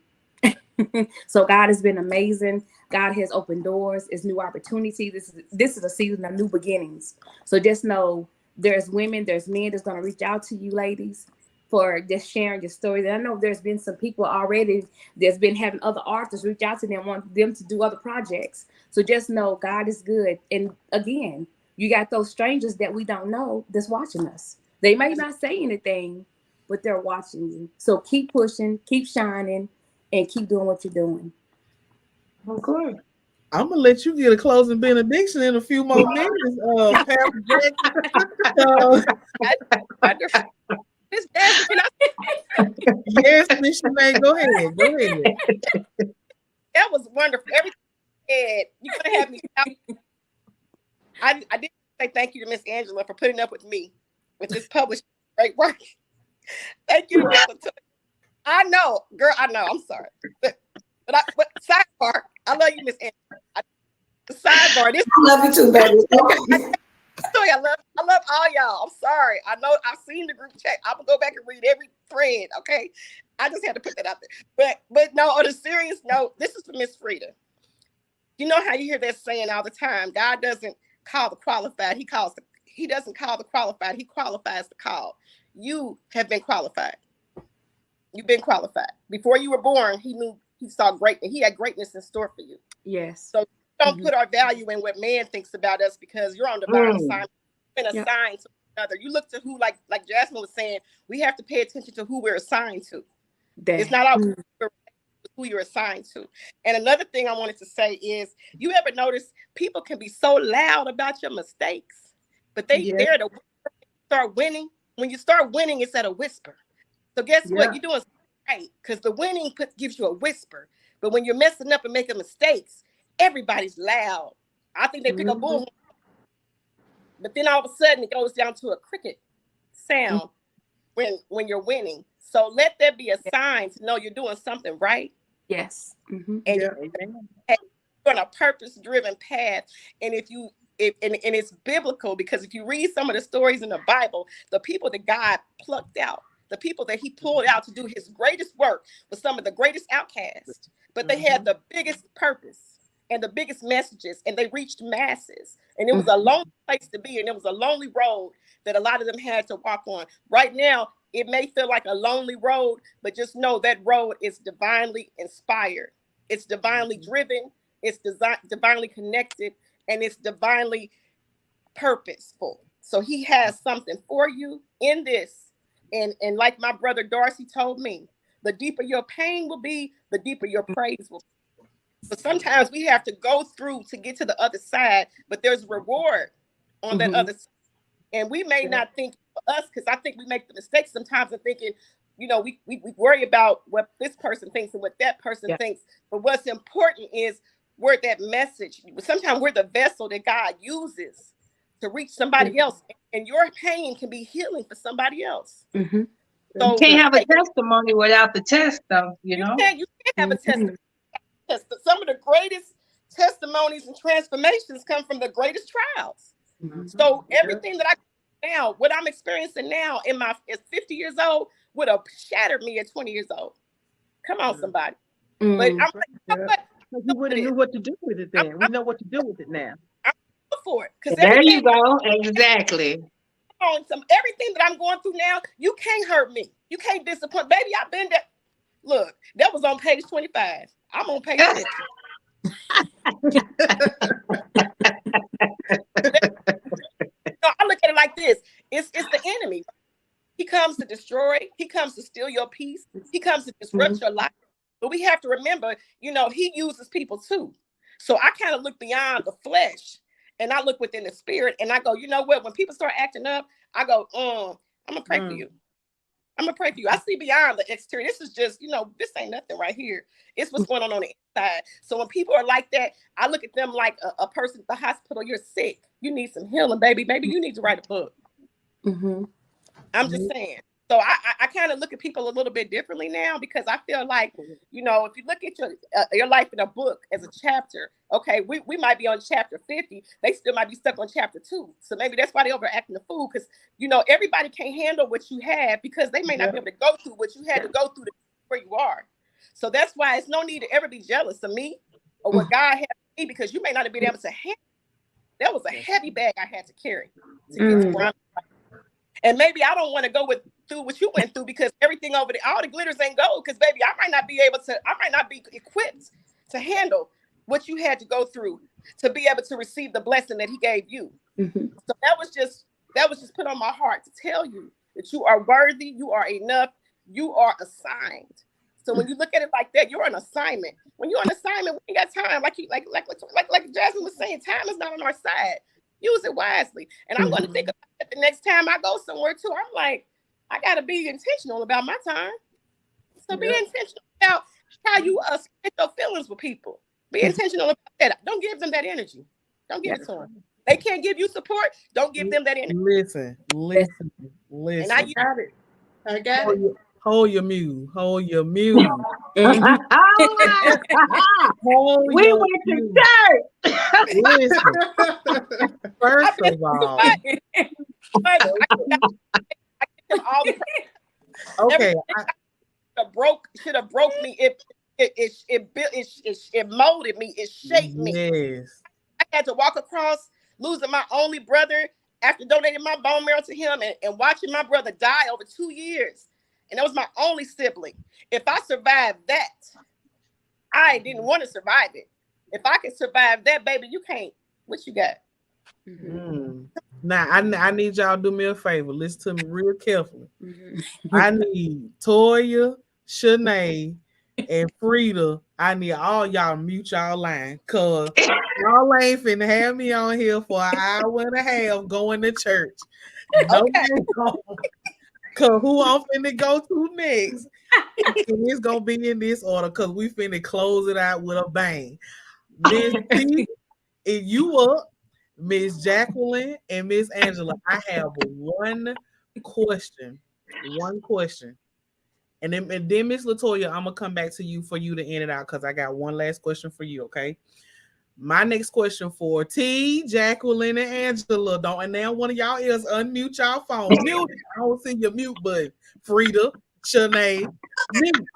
So God has been amazing. God has opened doors. It's new opportunity. This is a season of new beginnings. So just know there's women, there's men that's going to reach out to you, ladies, for just sharing your stories. And I know there's been some people already that's been having other artists reach out to them, want them to do other projects. So just know God is good. And again, you got those strangers that we don't know that's watching us. They may not say anything, but they're watching you. So keep pushing, keep shining, and keep doing what you're doing. Okay. I'm gonna let you get a closing benediction in a few more minutes, Pastor Jackson. Wonderful. Miss Jasmine, can I? Yes, Miss Shanae, go ahead. Go ahead. That was wonderful. Everything you said, you could have had me. I did say thank you to Miss Angela for putting up with me with this published great work. Thank you to Miss Latoya. I know, girl. I know. I'm sorry, but sidebar. I love you, Miss Angela. The sidebar. This I love you too, baby. Sorry, I love all y'all. I'm sorry. I know I've seen the group chat. I'm gonna go back and read every thread. Okay, I just had to put that out there. But no, on a serious note, this is for Miss Frida. You know how you hear that saying all the time? God doesn't call the qualified. He doesn't call the qualified. He qualifies the call. You have been qualified. You've been qualified. Before you were born, he knew he saw greatness. He had greatness in store for you. Yes. So don't put our value in what man thinks about us, because you're on divine assignment. You've been assigned to another. You look to who, like Jasmine was saying, we have to pay attention to who we're assigned to. It's not always who you're assigned to. And another thing I wanted to say is, you ever notice people can be so loud about your mistakes, but they're to start winning. When you start winning, it's at a whisper. So guess what? You're doing right, because the winning gives you a whisper. But when you're messing up and making mistakes, everybody's loud. I think they pick a bull, but then all of a sudden it goes down to a cricket sound when you're winning. So let there be a sign to know you're doing something right. Yes. And you're on a purpose-driven path. And and it's biblical, because if you read some of the stories in the Bible, the people that God plucked out, the people that he pulled out to do his greatest work, was some of the greatest outcasts, but they had the biggest purpose and the biggest messages, and they reached masses. And it was a lonely place to be, and it was a lonely road that a lot of them had to walk on. Right now, it may feel like a lonely road, but just know that road is divinely inspired. It's divinely driven. It's divinely connected, and it's divinely purposeful. So he has something for you in this. And like my brother Darcy told me, the deeper your pain will be, the deeper your praise will be. So sometimes we have to go through to get to the other side, but there's reward on that other side. And we may not think for us, because I think we make the mistake sometimes of thinking, we worry about what this person thinks and what that person thinks. But what's important is we're that message. Sometimes we're the vessel that God uses to reach somebody else. And your pain can be healing for somebody else. So you can't have a testimony without the test, though, you know? You can't have a testimony. Some of the greatest testimonies and transformations come from the greatest trials. So everything that now, what I'm experiencing now at 50 years old, would have shattered me at 20 years old. Come on, somebody. But I'm like, you wouldn't know what to do with it then. We know what to do with it now. I'm for it. There you go. Exactly. Everything that I'm going through now, you can't hurt me. You can't disappoint. Baby, I've been there. Look, that was on page 25. I'm gonna pay attention. I look at it like this: it's the enemy. He comes to destroy. He comes to steal your peace. He comes to disrupt your life. But we have to remember, he uses people too. So I kind of look beyond the flesh, and I look within the spirit, and I go, you know what? When people start acting up, I go, I'm gonna pray for you. I'm gonna pray for you. I see beyond the exterior. This is just, this ain't nothing right here. It's what's going on the inside. So when people are like that, I look at them like a person at the hospital. You're sick. You need some healing, baby. Maybe you need to write a book. I'm just saying. So I kind of look at people a little bit differently now, because I feel like, if you look at your life in a book as a chapter, okay, we might be on chapter 50. They still might be stuck on chapter 2. So maybe that's why they overacting the fool, because, everybody can't handle what you have, because they may not be able to go through what you had to go through to where you are. So that's why it's no need to ever be jealous of me or what God had for me, because you may not have been able to handle. That was a heavy bag I had to carry to get to where I'm at. And maybe I don't want to go through what you went through, because everything over there, all the glitters ain't gold. Because baby, I might not be equipped to handle what you had to go through to be able to receive the blessing that He gave you. So that was just put on my heart to tell you that you are worthy, you are enough, you are assigned. So when you look at it like that, you're on assignment. When you're on assignment, we ain't got time. Like Jasmine was saying, time is not on our side. Use it wisely. And I'm going to think about it the next time I go somewhere too. I'm like, I got to be intentional about my time. So be intentional about how you spend your feelings with people. Be intentional about that. Don't give them that energy. Don't give it to them. They can't give you support. Don't give them that energy. Listen. And I got it. Hold your mule. Hold your We went to church. Listen. First of all, I give all the okay. should have broke me. It molded me. It shaped me. Yes. I had to walk across losing my only brother after donating my bone marrow to him, and watching my brother die over 2 years. And that was my only sibling. If I survived that, I didn't want to survive it. If I can survive that, baby, you can't. What you got? Now, I need y'all to do me a favor. Listen to me real carefully. I need Toya, Shanae, and Frida. I need all y'all to mute y'all line, because y'all ain't finna have me on here for an hour and a half going to church. Okay. Because who I'm finna go to next, it's going to be in this order, because we finna close it out with a bang. Miss T, if you up, Miss Jacqueline and Miss Angela, I have one question. And then Miss Latoya, I'm going to come back to you for you to end it out, because I got one last question for you, okay? My next question for T, Jacqueline, and Angela. And now one of y'all is unmute y'all phone. Mute. I don't see your mute button. Frida, Shanae, mute.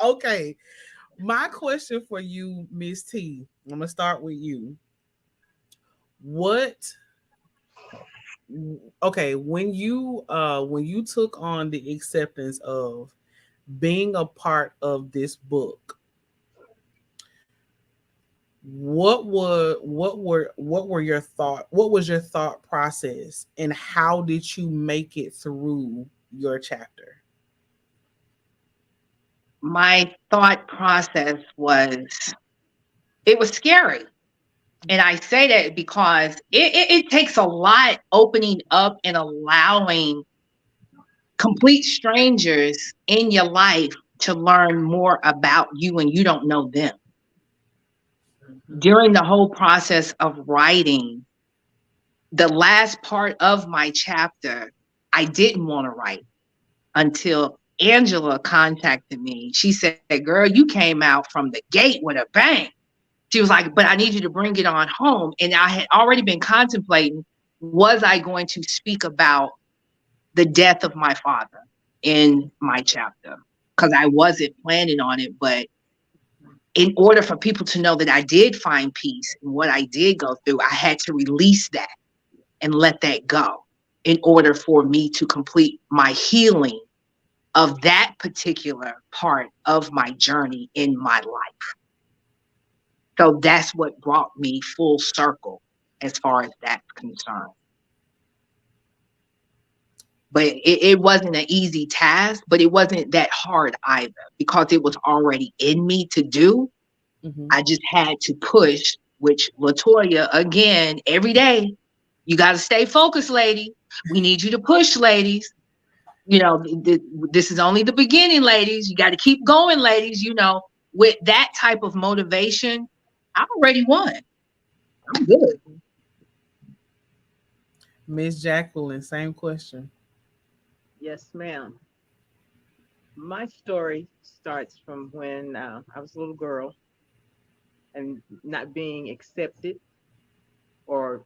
Okay. My question for you, Miss T, I'm gonna start with you. When you took on the acceptance of being a part of this book, what was your thought process, and how did you make it through your chapter? My thought process was scary. And I say that because it takes a lot opening up and allowing complete strangers in your life to learn more about you and you don't know them. During the whole process of writing, the last part of my chapter, I didn't want to write until Angela contacted me. She said, girl, you came out from the gate with a bang. She was like, but I need you to bring it on home. And I had already been contemplating, was I going to speak about the death of my father in my chapter? Because I wasn't planning on it, but in order for people to know that I did find peace in what I did go through, I had to release that and let that go in order for me to complete my healing of that particular part of my journey in my life. So that's what brought me full circle as far as that's concerned. But it wasn't an easy task, but it wasn't that hard either because it was already in me to do. Mhm. I just had to push, which Latoya, again, every day, you got to stay focused, lady. We need you to push, ladies. You know, this is only the beginning, ladies. You got to keep going, ladies. You know, with that type of motivation, I already won. I'm good. Miss Jacqueline, same question. Yes, ma'am. My story starts from when I was a little girl and not being accepted or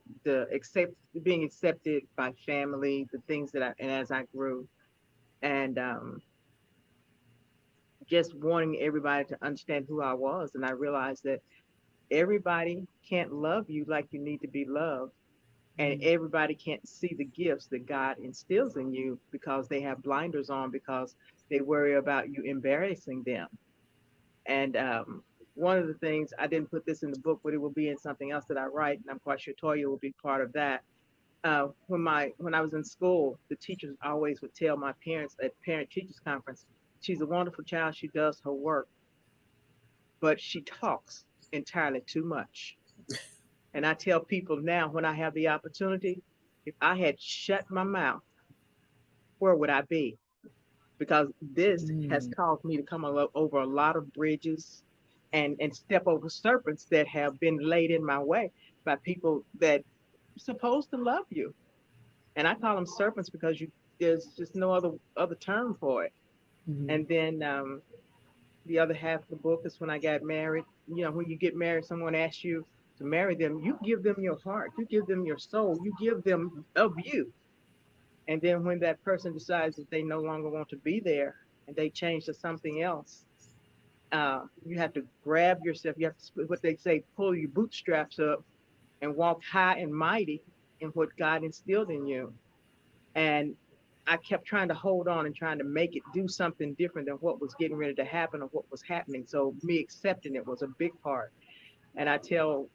being accepted by family, the things that and as I grew, and just wanting everybody to understand who I was. And I realized that everybody can't love you like you need to be loved. And everybody can't see the gifts that God instills in you because they have blinders on because they worry about you embarrassing them. And one of the things, I didn't put this in the book, but it will be in something else that I write, and I'm quite sure Toya will be part of that. When I was in school, the teachers always would tell my parents at parent teachers conference, she's a wonderful child, she does her work, but she talks entirely too much. And I tell people now, when I have the opportunity, if I had shut my mouth, where would I be? Because this has caused me to come over a lot of bridges and step over serpents that have been laid in my way by people that are supposed to love you. And I call them serpents because there's just no other term for it. Mhm. And then the other half of the book is when I got married. You know, when you get married, someone asks you to marry them, you give them your heart, you give them your soul, you give them of you. And then when that person decides that they no longer want to be there and they change to something else, you have to grab yourself. You have to, what they say, pull your bootstraps up and walk high and mighty in what God instilled in you. And I kept trying to hold on and trying to make it do something different than what was getting ready to happen or what was happening. So me accepting it was a big part. And I tell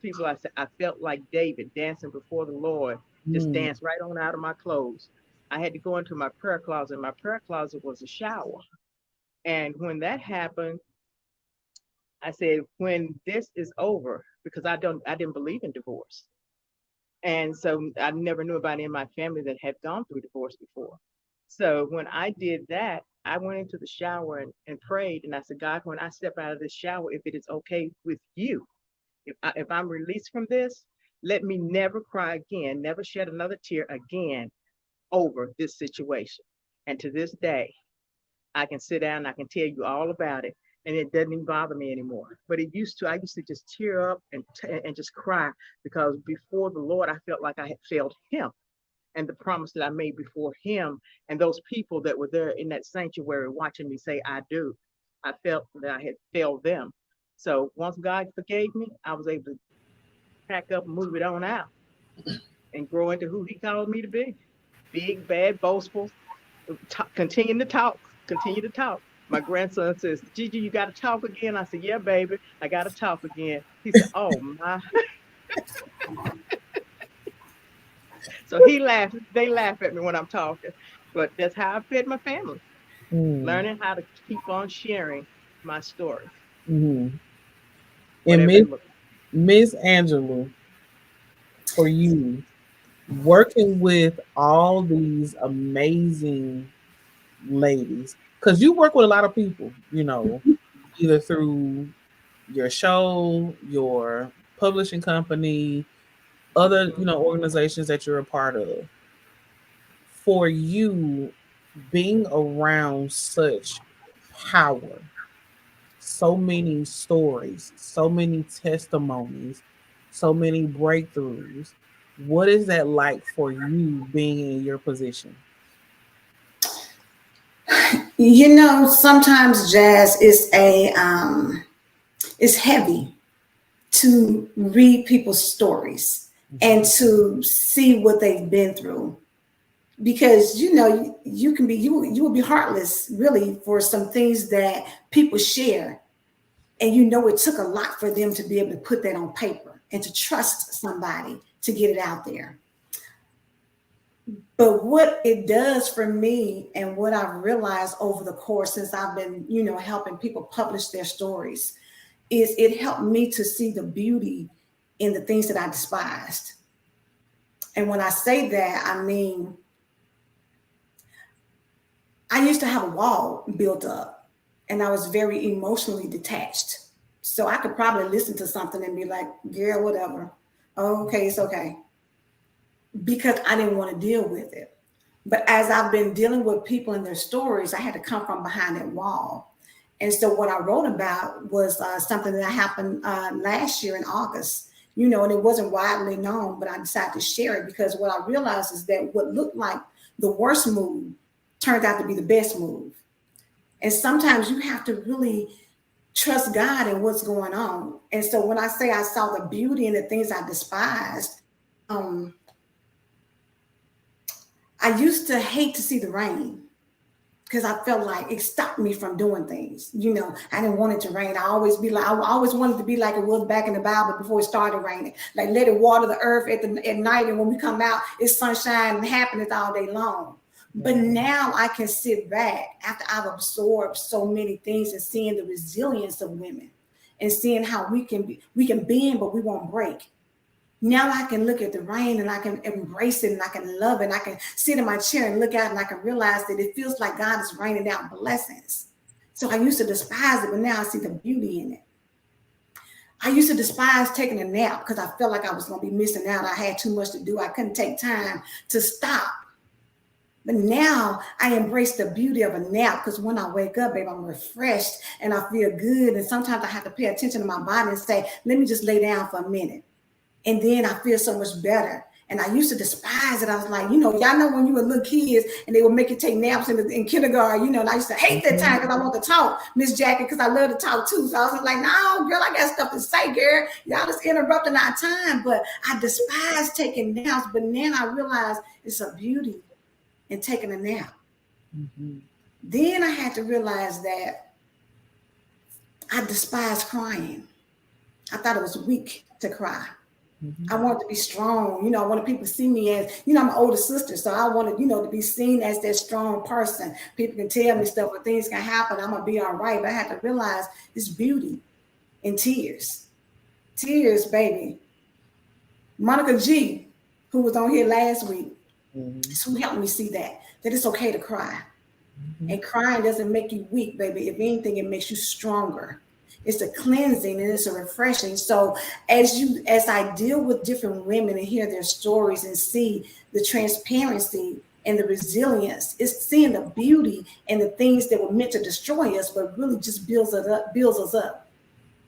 people, I said, I felt like David dancing before the Lord, just Mm. dance right on out of my clothes. I had to go into my prayer closet. My prayer closet was a shower. And when that happened, I said, when this is over, because I didn't believe in divorce. And so I never knew anybody in my family that had gone through divorce before. So when I did that, I went into the shower and prayed. And I said, God, when I step out of this shower, if it is okay with you, if I'm released from this, let me never cry again, never shed another tear again over this situation. And to this day, I can sit down and I can tell you all about it. And it doesn't even bother me anymore. But I used to just tear up and just cry because before the Lord, I felt like I had failed him and the promise that I made before him and those people that were there in that sanctuary watching me say, I do. I felt that I had failed them. So once God forgave me, I was able to pack up and move it on out and grow into who he called me to be. Big, bad, boastful, continue to talk. My grandson says, Gigi, you got to talk again. I said, yeah, baby, I got to talk again. He said, oh my. So he laughs. They laugh at me when I'm talking, but that's how I fed my family, Mm. learning how to keep on sharing my story, Mhm. And whatever it looks Miss Angela, for you, working with all these amazing ladies, because you work with a lot of people, either through your show, your publishing company, like. other, organizations that you're a part of. For you, being around such power, so many stories, so many testimonies, so many breakthroughs. What is that like for you being in your position? Sometimes jazz is it's heavy to read people's stories and to see what they've been through. because you can be you will be heartless really for some things that people share, and it took a lot for them to be able to put that on paper and to trust somebody to get it out there. But what it does for me and what I've realized over the course since I've been, helping people publish their stories is it helped me to see the beauty in the things that I despised. And when I say that, I mean, I used to have a wall built up and I was very emotionally detached. So I could probably listen to something and be like, girl, whatever. Oh, okay, it's okay. Because I didn't want to deal with it. But as I've been dealing with people and their stories, I had to come from behind that wall. And so what I wrote about was something that happened last year in August, and it wasn't widely known, but I decided to share it because what I realized is that what looked like the worst move turned out to be the best move. And sometimes you have to really trust God in what's going on. And so when I say I saw the beauty in the things I despised, I used to hate to see the rain because I felt like it stopped me from doing things. I didn't want it to rain. I always wanted to be like it was back in the Bible before it started raining. Like let it water the earth at night, and when we come out, it's sunshine and happiness all day long. But now I can sit back after I've absorbed so many things and seeing the resilience of women and seeing how we can bend, but we won't break. Now I can look at the rain and I can embrace it and I can love it. And I can sit in my chair and look out and I can realize that it feels like God is raining down blessings. So I used to despise it, but now I see the beauty in it. I used to despise taking a nap because I felt like I was going to be missing out. I had too much to do. I couldn't take time to stop. But now I embrace the beauty of a nap because when I wake up, babe, I'm refreshed and I feel good. And sometimes I have to pay attention to my body and say, let me just lay down for a minute. And then I feel so much better. And I used to despise it. I was like, y'all know when you were little kids and they would make you take naps in kindergarten, and I used to hate that time because I want to talk, Miss Jackie, because I love to talk too. So I was like, no, girl, I got stuff to say, girl. Y'all just interrupting our time. But I despise taking naps. But then I realized it's a beauty in taking a nap. Mm-hmm. Then I had to realize that I despise crying. I thought it was weak to cry. Mm-hmm. I wanted to be strong. I wanted people to see me as, I'm an older sister. So I wanted, to be seen as that strong person. People can tell me stuff, but things can happen. I'm going to be all right. But I had to realize this beauty in tears. Tears, baby. Monica G, who was on here last week, is who helped me see that it's okay to cry. Mm-hmm. And crying doesn't make you weak, baby. If anything, it makes you stronger. It's a cleansing and it's a refreshing. So as I deal with different women and hear their stories and see the transparency and the resilience, it's seeing the beauty and the things that were meant to destroy us, but really just builds us up.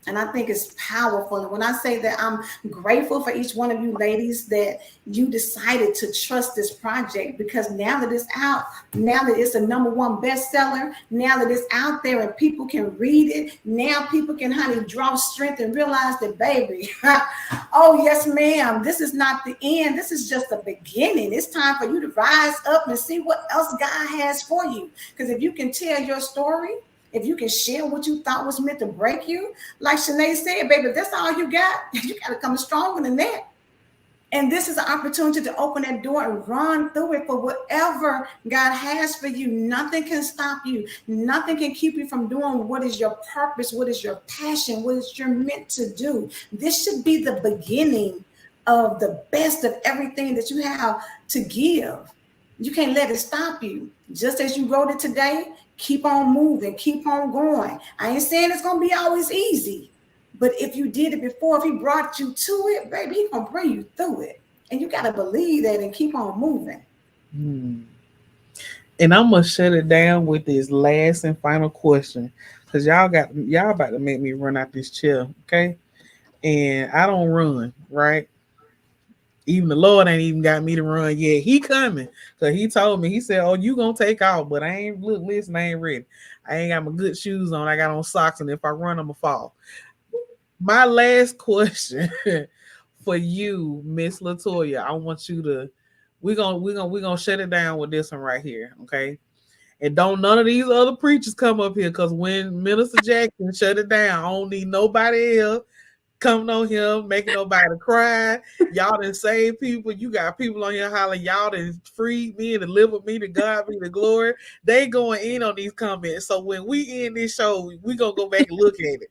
And I think it's powerful. And when I say that I'm grateful for each one of you ladies that you decided to trust this project, because now that it's out, now that it's a #1 bestseller, now that it's out there and people can read it, now people can, draw strength and realize that, baby, oh, yes, ma'am, this is not the end. This is just the beginning. It's time for you to rise up and see what else God has for you. Because if you can tell your story, if you can share what you thought was meant to break you, like Shanae said, baby, if that's all you got, you got to come stronger than that. And this is an opportunity to open that door and run through it for whatever God has for you. Nothing can stop you. Nothing can keep you from doing what is your purpose, what is your passion, what is you're meant to do. This should be the beginning of the best of everything that you have to give. You can't let it stop you. Just as you wrote it today, keep on moving, keep on going. I ain't saying it's going to be always easy, but if you did it before, if he brought you to it, baby, he's going to bring you through it. And you got to believe that and keep on moving. And I'm going to shut it down with this last and final question, because y'all about to make me run out this chair, okay? And I don't run, right? Even the Lord ain't even got me to run yet. He coming. So he told me, he said, oh, you gonna take off, but I ain't ready. I ain't got my good shoes on. I got on socks, and if I run, I'm gonna fall. My last question for you, Miss Latoya, I want you to We're gonna shut it down with this one right here, okay? And don't none of these other preachers come up here, because when Minister Jackson shut it down, I don't need nobody else coming on here making nobody cry. Y'all done save people. You got people on here hollering, y'all done freed me and delivered me, to God be the glory. They going in on these comments. So when we end this show, we gonna go back and look at it.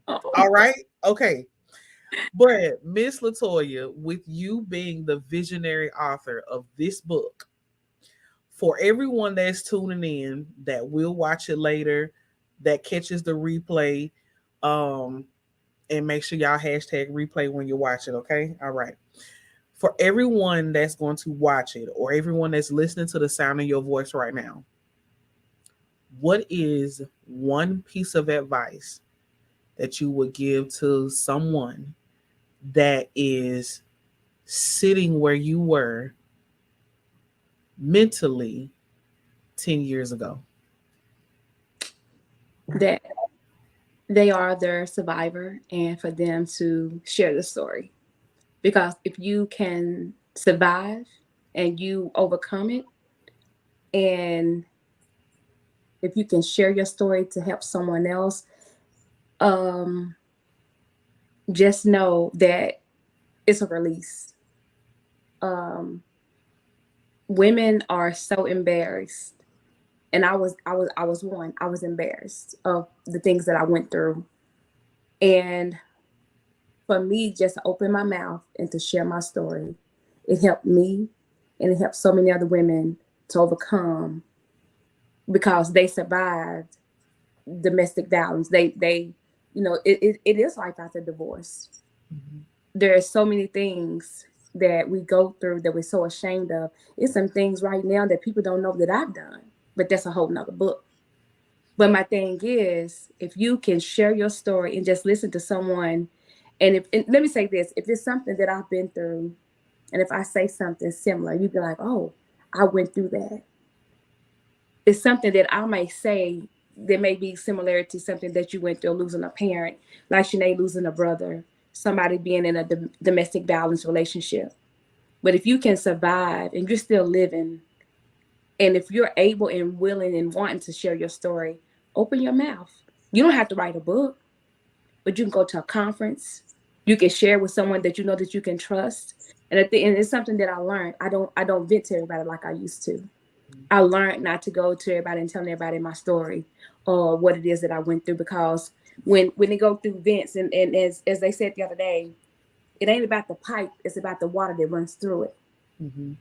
All right? Okay. But Miss Latoya, with you being the visionary author of this book, for everyone that's tuning in, that will watch it later, that catches the replay, and make sure y'all hashtag replay when you watch it, okay? All right. For everyone that's going to watch it, or everyone that's listening to the sound of your voice right now, what is one piece of advice that you would give to someone that is sitting where you were mentally 10 years ago? That they are their survivor, and for them to share the story. Because if you can survive and you overcome it, and if you can share your story to help someone else, just know that it's a release. Women are so embarrassed, and I was one. I was embarrassed of the things that I went through, and for me, just to open my mouth and to share my story, it helped me, and it helped so many other women to overcome, because they survived domestic violence. They it is life after divorce. Mm-hmm. There are so many things that we go through that we're so ashamed of. It's some things right now that people don't know that I've done, but that's a whole nother book. But my thing is, if you can share your story and just listen to someone, and let me say this, if it's something that I've been through, and if I say something similar, you'd be like, oh, I went through that. It's something that I may say that may be similar to something that you went through, losing a parent, like Sinead losing a brother, somebody being in a domestic violence relationship. But if you can survive and you're still living, and if you're able and willing and wanting to share your story, open your mouth. You don't have to write a book, but you can go to a conference. You can share with someone that you know that you can trust. And it's something that I learned. I don't vent to everybody like I used to. I learned not to go to everybody and tell everybody my story or what it is that I went through, because when they go through vents, and as they said the other day, it ain't about the pipe, it's about the water that runs through it. Mm-hmm.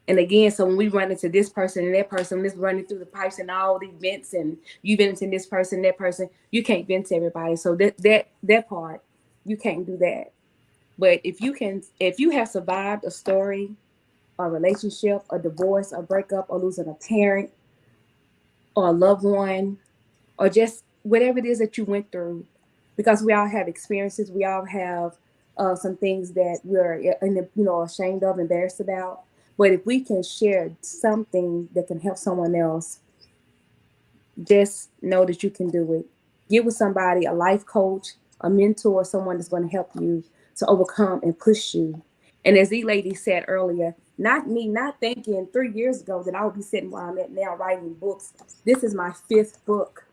And again, so when we run into this person and that person, this running through the pipes and all these vents, and you vent into this person, that person, you can't vent to everybody. So that part, you can't do that. But if you have survived a story, a relationship, a divorce, a breakup, or losing a parent or a loved one, or just whatever it is that you went through, because we all have experiences, we all have some things that we're ashamed of, embarrassed about. But if we can share something that can help someone else, just know that you can do it. Get with somebody, a life coach, a mentor, someone that's going to help you to overcome and push you. And as the lady said earlier, not thinking 3 years ago that I would be sitting where I'm at now writing books. This is my fifth book.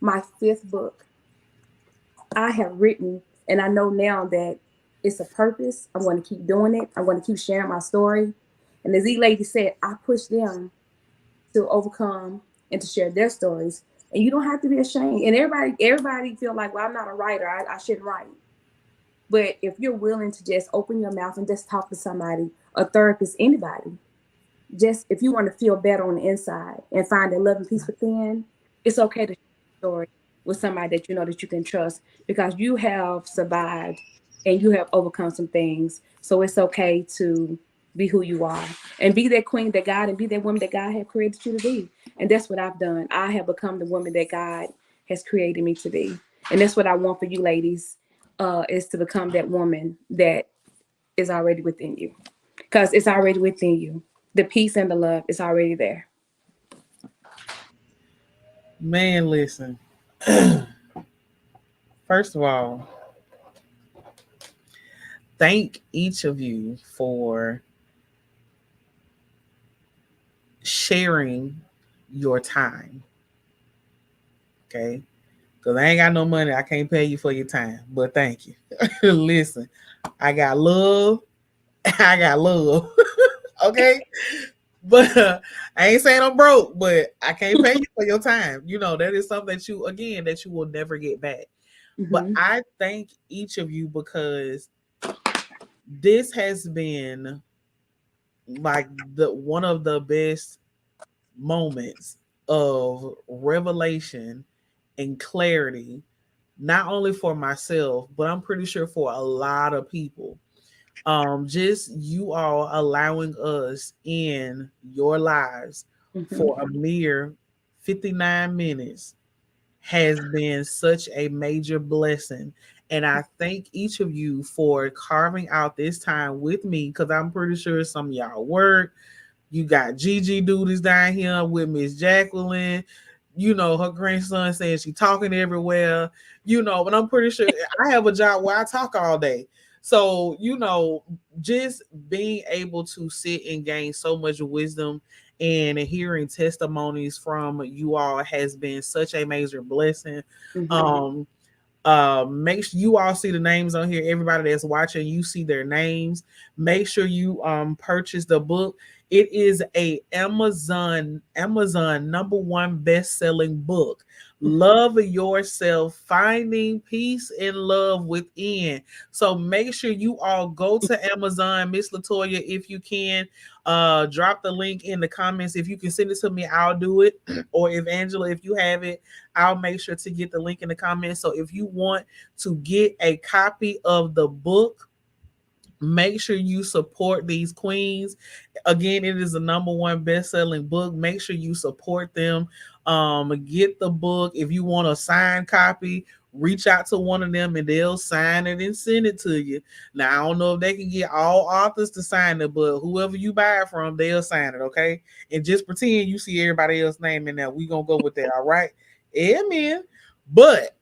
My fifth book I have written, and I know now that it's a purpose. I'm going to keep doing it. I'm going to keep sharing my story. And as the lady said, I push them to overcome and to share their stories. And you don't have to be ashamed. And everybody feel like, well, I'm not a writer. I shouldn't write. But if you're willing to just open your mouth and just talk to somebody, a therapist, anybody, just if you want to feel better on the inside and find a love and peace within, it's okay to share a story with somebody that you know that you can trust, because you have survived and you have overcome some things. So it's okay to be who you are and be that queen that God, and be that woman that God has created you to be. And that's what I've done. I have become the woman that God has created me to be. And that's what I want for you ladies, is to become that woman that is already within you, because it's already within you. The peace and the love is already there. Man, listen. First of all, thank each of you for sharing your time. Okay. Because I ain't got no money. I can't pay you for your time. But thank you. Listen, I got love. I got love. Okay. But I ain't saying I'm broke, but I can't pay you for your time. You know, that is something that you, again, that you will never get back. But I thank each of you because this has been like the one of the best moments of revelation and clarity, not only for myself, but I'm pretty sure for a lot of people. Just you all allowing us in your lives for a mere 59 minutes has been such a major blessing. And I thank each of you for carving out this time with me because I'm pretty sure some of y'all work. You got Gigi duties down here with Miss Jacqueline. You know, her grandson saying she talking everywhere. You know, but I'm pretty sure I have a job where I talk all day. So, you know, just being able to sit and gain so much wisdom and hearing testimonies from you all has been such a major blessing. Make sure you all see the names on here. Everybody that's watching, you see their names. Make sure you purchase the book. It is a Amazon #1 best-selling book. Love Yourself, Finding Peace and Love Within. So make sure you all go to Amazon. Miss Latoya, if you can, drop the link in the comments. If you can send it to me, I'll do it. Or if Angela, if you have it, I'll make sure to get the link in the comments. So if you want to get a copy of the book, make sure you support these queens. Again, it is the #1 best-selling book. Make sure you support them. Get the book. If you want a signed copy, reach out to one of them and they'll sign it and send it to you. Now, I don't know if they can get all authors to sign it, but whoever you buy it from, they'll sign it, okay? And just pretend you see everybody else's name in there. We're going to go with that, all right? Amen. But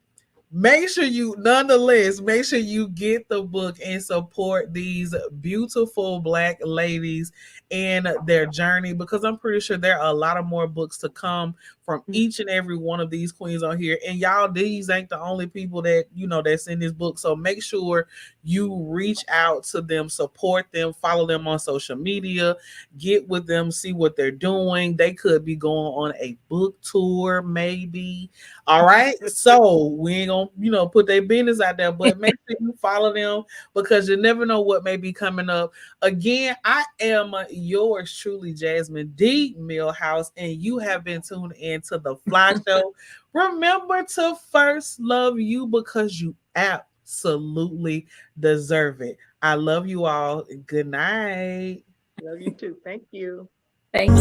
make sure you, nonetheless, make sure you get the book and support these beautiful Black ladies and their journey, because I'm pretty sure there are a lot of more books to come from each and every one of these queens on here. And y'all, these ain't the only people that, you know, that's in this book. So make sure you reach out to them, support them, follow them on social media, get with them, see what they're doing. They could be going on a book tour, maybe. All right. So we ain't gonna, you know, put their business out there, but make sure you follow them because you never know what may be coming up. Again, I am yours truly, Jasmine D. Milhouse, and you have been tuned in to the F.L.Y Show. Remember to first love you because you absolutely deserve it. I love you all. Good night. Love you too. Thank you. Thank you.